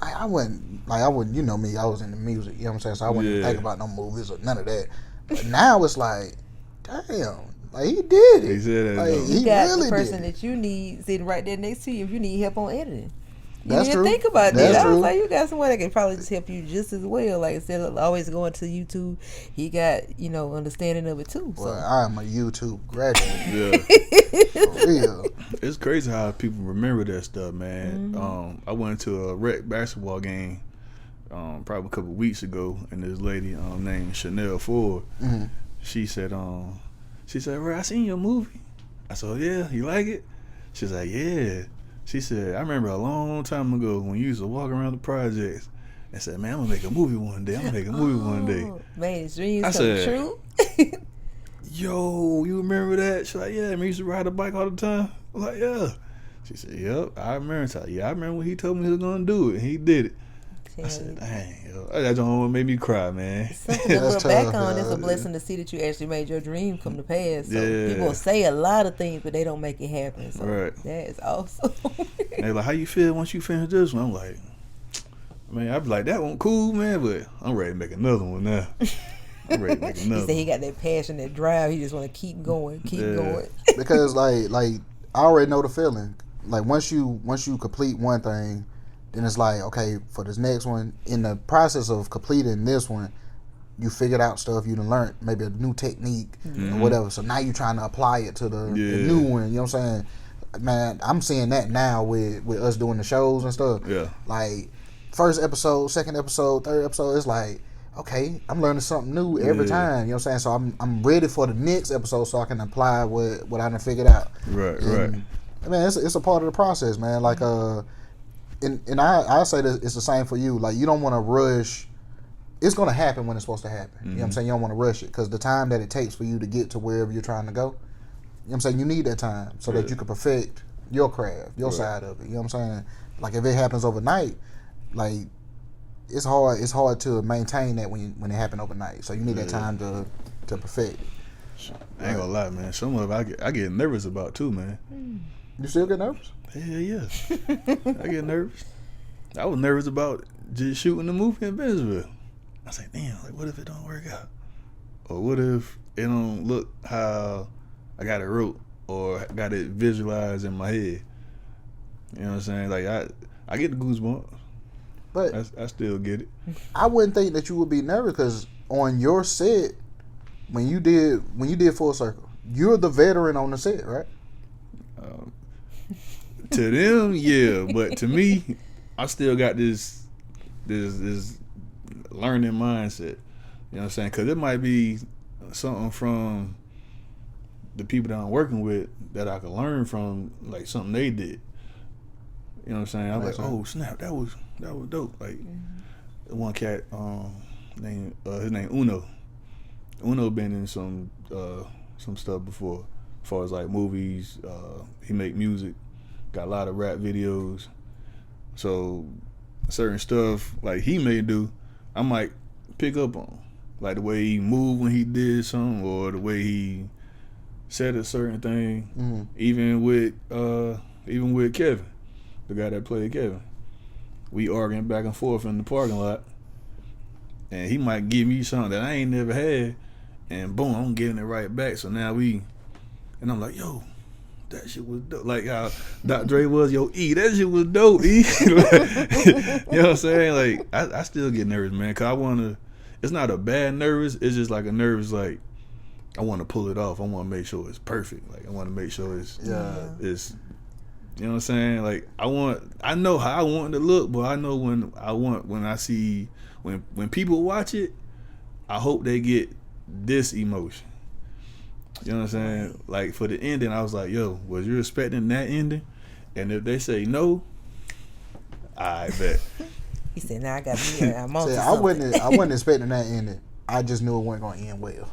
I wouldn't, you know me, I was into music, you know what I'm saying? So I wouldn't even think about no movies or none of that. But now it's like, damn, like he did it. He said that. Like, You he got really the person did it. that you need sitting right there next to you if you need help on editing. You That's didn't true. think about That's that. I was true. like, you got someone that can probably just help you just as well. Like instead of always going to YouTube, he got understanding of it too. So. Well, I am a YouTube graduate. Yeah. For real. It's crazy how people remember that stuff, man. I went to a rec basketball game probably a couple weeks ago, and this lady named Chanel Ford, she said, Ray, I seen your movie. I said, oh, yeah, you like it? She's like, yeah. She said, I remember a long time ago when you used to walk around the projects and said, man, I'm going to make a movie one day. Man, his dreams I come said, true. Yo, you remember that? She's like, yeah, man, I used to ride a bike all the time. I'm like, yeah. She said, yep, I remember. I remember when he told me he was going to do it, and he did it. I said, dang, yo, that don't make me cry, man. Something to look back on. It's a blessing to see that you actually made your dream come to pass. So people say a lot of things, but they don't make it happen. So that is awesome. And they're like, how you feel once you finish this one? I'm like, man, I'd be like, that one cool, man, but I'm ready to make another one now. I'm ready to make another He said he got that passion, that drive. He just want to keep going. Because like I already know the feeling. Like once you complete one thing, then it's like, okay, for this next one, in the process of completing this one, you figured out stuff you done learned, maybe a new technique or whatever. So now you're trying to apply it to the new one. You know what I'm saying? Man, I'm seeing that now with us doing the shows and stuff. Yeah. Like first episode, second episode, third episode, it's like, okay, I'm learning something new every time. You know what I'm saying? So I'm ready for the next episode so I can apply what I done figured out. Right. I mean, it's a part of the process, man. Like and I say that it's the same for you. Like you don't want to rush. It's going to happen when it's supposed to happen. You know what I'm saying? You don't want to rush it because the time that it takes for you to get to wherever you're trying to go, you know what I'm saying? You need that time so that you can perfect your craft, your side of it. You know what I'm saying? Like if it happens overnight, like it's hard to maintain that when it happens overnight. So you need that time to perfect it. I ain't gonna lie, man. Some of it I get nervous about too, man. You still get nervous? Hell yeah. I get nervous. I was nervous about just shooting the movie in Bentonville. I was like, damn, like what if it don't work out? Or what if it don't look how I got it wrote or got it visualized in my head? You know what I'm saying? Like I get the goosebumps. But I still get it. I wouldn't think that you would be nervous because on your set, when you did Full Circle, you're the veteran on the set, right? To them, yeah, but to me, I still got this learning mindset. You know what I'm saying? Because it might be something from the people that I'm working with that I could learn from, like something they did. You know what I'm saying? I'm like, oh snap, that was dope. Like one cat, his name Uno. Uno been in some stuff before, as far as like movies. He make music. Got a lot of rap videos. So certain stuff like he may do, I might pick up on. Like the way he moved when he did something or the way he said a certain thing. Even with Kevin, the guy that played Kevin. We arguing back and forth in the parking lot. And he might give me something that I ain't never had. And boom, I'm getting it right back. So now and I'm like, yo, that shit was dope. Like how Dr. Dre was, yo, E, that shit was dope, E. You know what I'm saying? Like, I still get nervous, man, because it's not a bad nervous, it's just like a nervous, like, I want to pull it off. I want to make sure it's perfect. Like, I want to make sure it's, you know what I'm saying? Like, I know how I want it to look, but I know when I see, when people watch it, I hope they get this emotion. You know what I'm saying? Like for the ending, I was like, yo, was you expecting that ending? And if they say no, I bet. He said, "Now I got to be I'm on to I something." wasn't expecting that ending. I just knew it wasn't going to end well.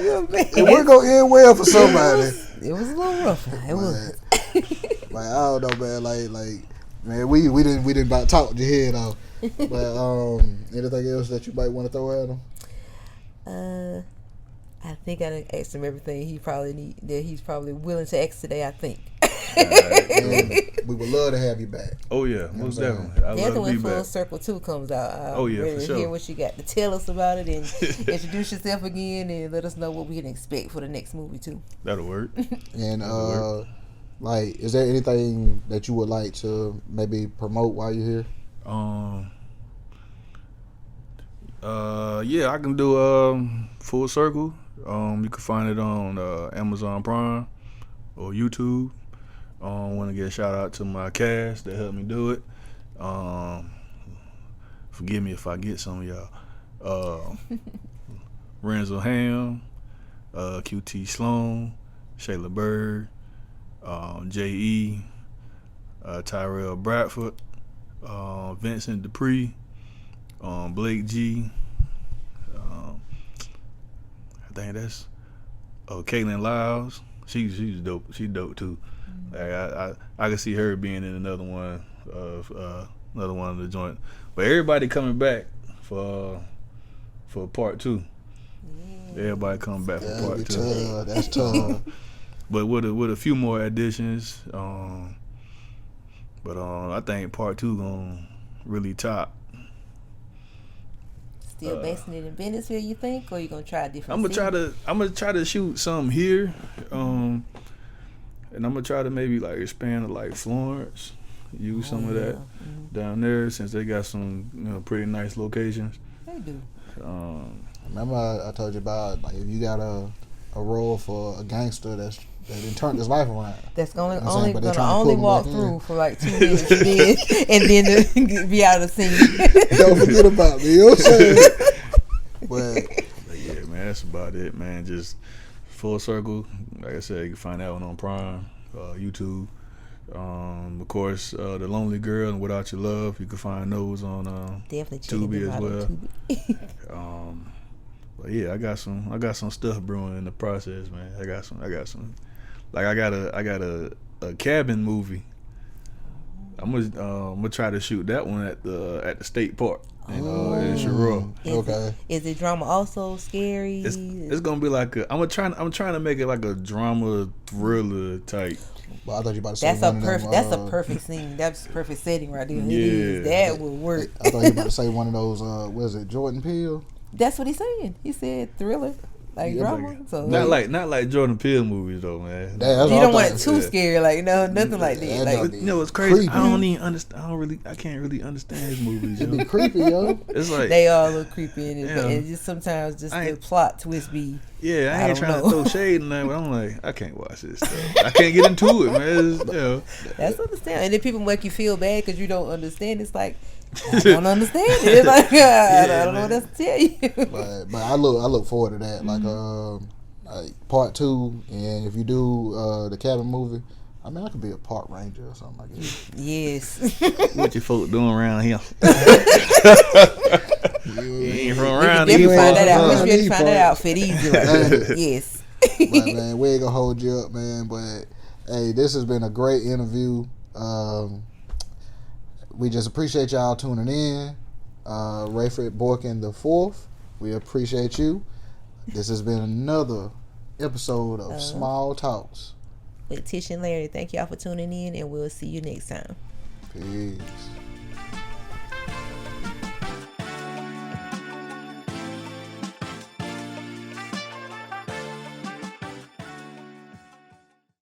It wasn't going to end well for somebody. It was a little rough. It was. Like I don't know, man. Like man, we didn't about talk your head off. But anything else that you might want to throw at him? I think I done asked him everything he's probably willing to ask today. I think. And we would love to have you back. Oh yeah, most definitely. I love to be Full back. Circle 2 comes out. Oh yeah, ready for to sure. hear what you got to tell us about it and introduce yourself again and let us know what we can expect for the next movie too. That'll work. And like, is there anything that you would like to maybe promote while you're here? Yeah, I can do Full Circle. You can find it on Amazon Prime or YouTube. Want to give a shout out to my cast that helped me do it. Forgive me if I get some of y'all. Renzo Ham, QT Sloan, Shayla Bird, J.E., Tyrell Bradford, Vincent Dupree, Blake G. I think that's Caitlin Lyles. She's dope. She's dope too. Like I can see her being in another one of the joint. But everybody coming back for part 2. Everybody coming back for part 2. That's tough. But with a few more additions, but I think part 2 gonna really top. Still basing it in Venice, you think, or you gonna try a different? I'm gonna try to shoot some here, and I'm gonna try to maybe like expand to like Florence, use some of that down there since they got some pretty nice locations. They do. Remember I told you about, like, if you got a role for a gangster that done turned his life around. That's gonna You know only walk through for like 2 minutes and then be out of the scene. Don't forget about me, you know what I'm saying? But yeah, man, that's about it, man. Just Full Circle. Like I said, you can find that one on Prime, YouTube. Of course, The Lonely Girl and Without Your Love. You can find those on Tubi as well. But yeah, I got some stuff brewing in the process, man. I got some. Like I got a cabin movie. I'm gonna try to shoot that one at the state park in Shirrow. Okay. Is it drama also scary? It's gonna be like I'm trying to make it like a drama thriller type. Well, I thought you about to say that's a perfect scene. That's a perfect setting right there. Yeah, that would work. I thought you about to say one of those. What is it, Jordan Peele? That's what he's saying. He said thriller, like drama. Like, so not like Jordan Peele movies though, man. You don't want it too scary, like nothing like that. Like, you know what's crazy? Creepy. I don't even understand. I can't really understand his movies. It'd be creepy, yo. It's like they all look creepy in it, and just sometimes the plot twist be. Yeah, I ain't trying to throw shade in that, but I'm like, I can't watch this stuff. I can't get into it, man. That's understandable. And then people make you feel bad because you don't understand. It's like, I don't understand it. It's like, I don't know what else to tell you. But I look forward to that. Like part 2, and if you do the cabin movie, I mean, I could be a park ranger or something like that. Yes. What you folk doing around here? You ain't from around here. You find that out. We should find that outfit easy. Right? Yes. But man, we ain't gonna hold you up, man. But hey, this has been a great interview. We just appreciate y'all tuning in. Rayford Boykin the 4th. We appreciate you. This has been another episode of Small Talks with Tish and Larry. Thank y'all for tuning in, and we'll see you next time. Peace.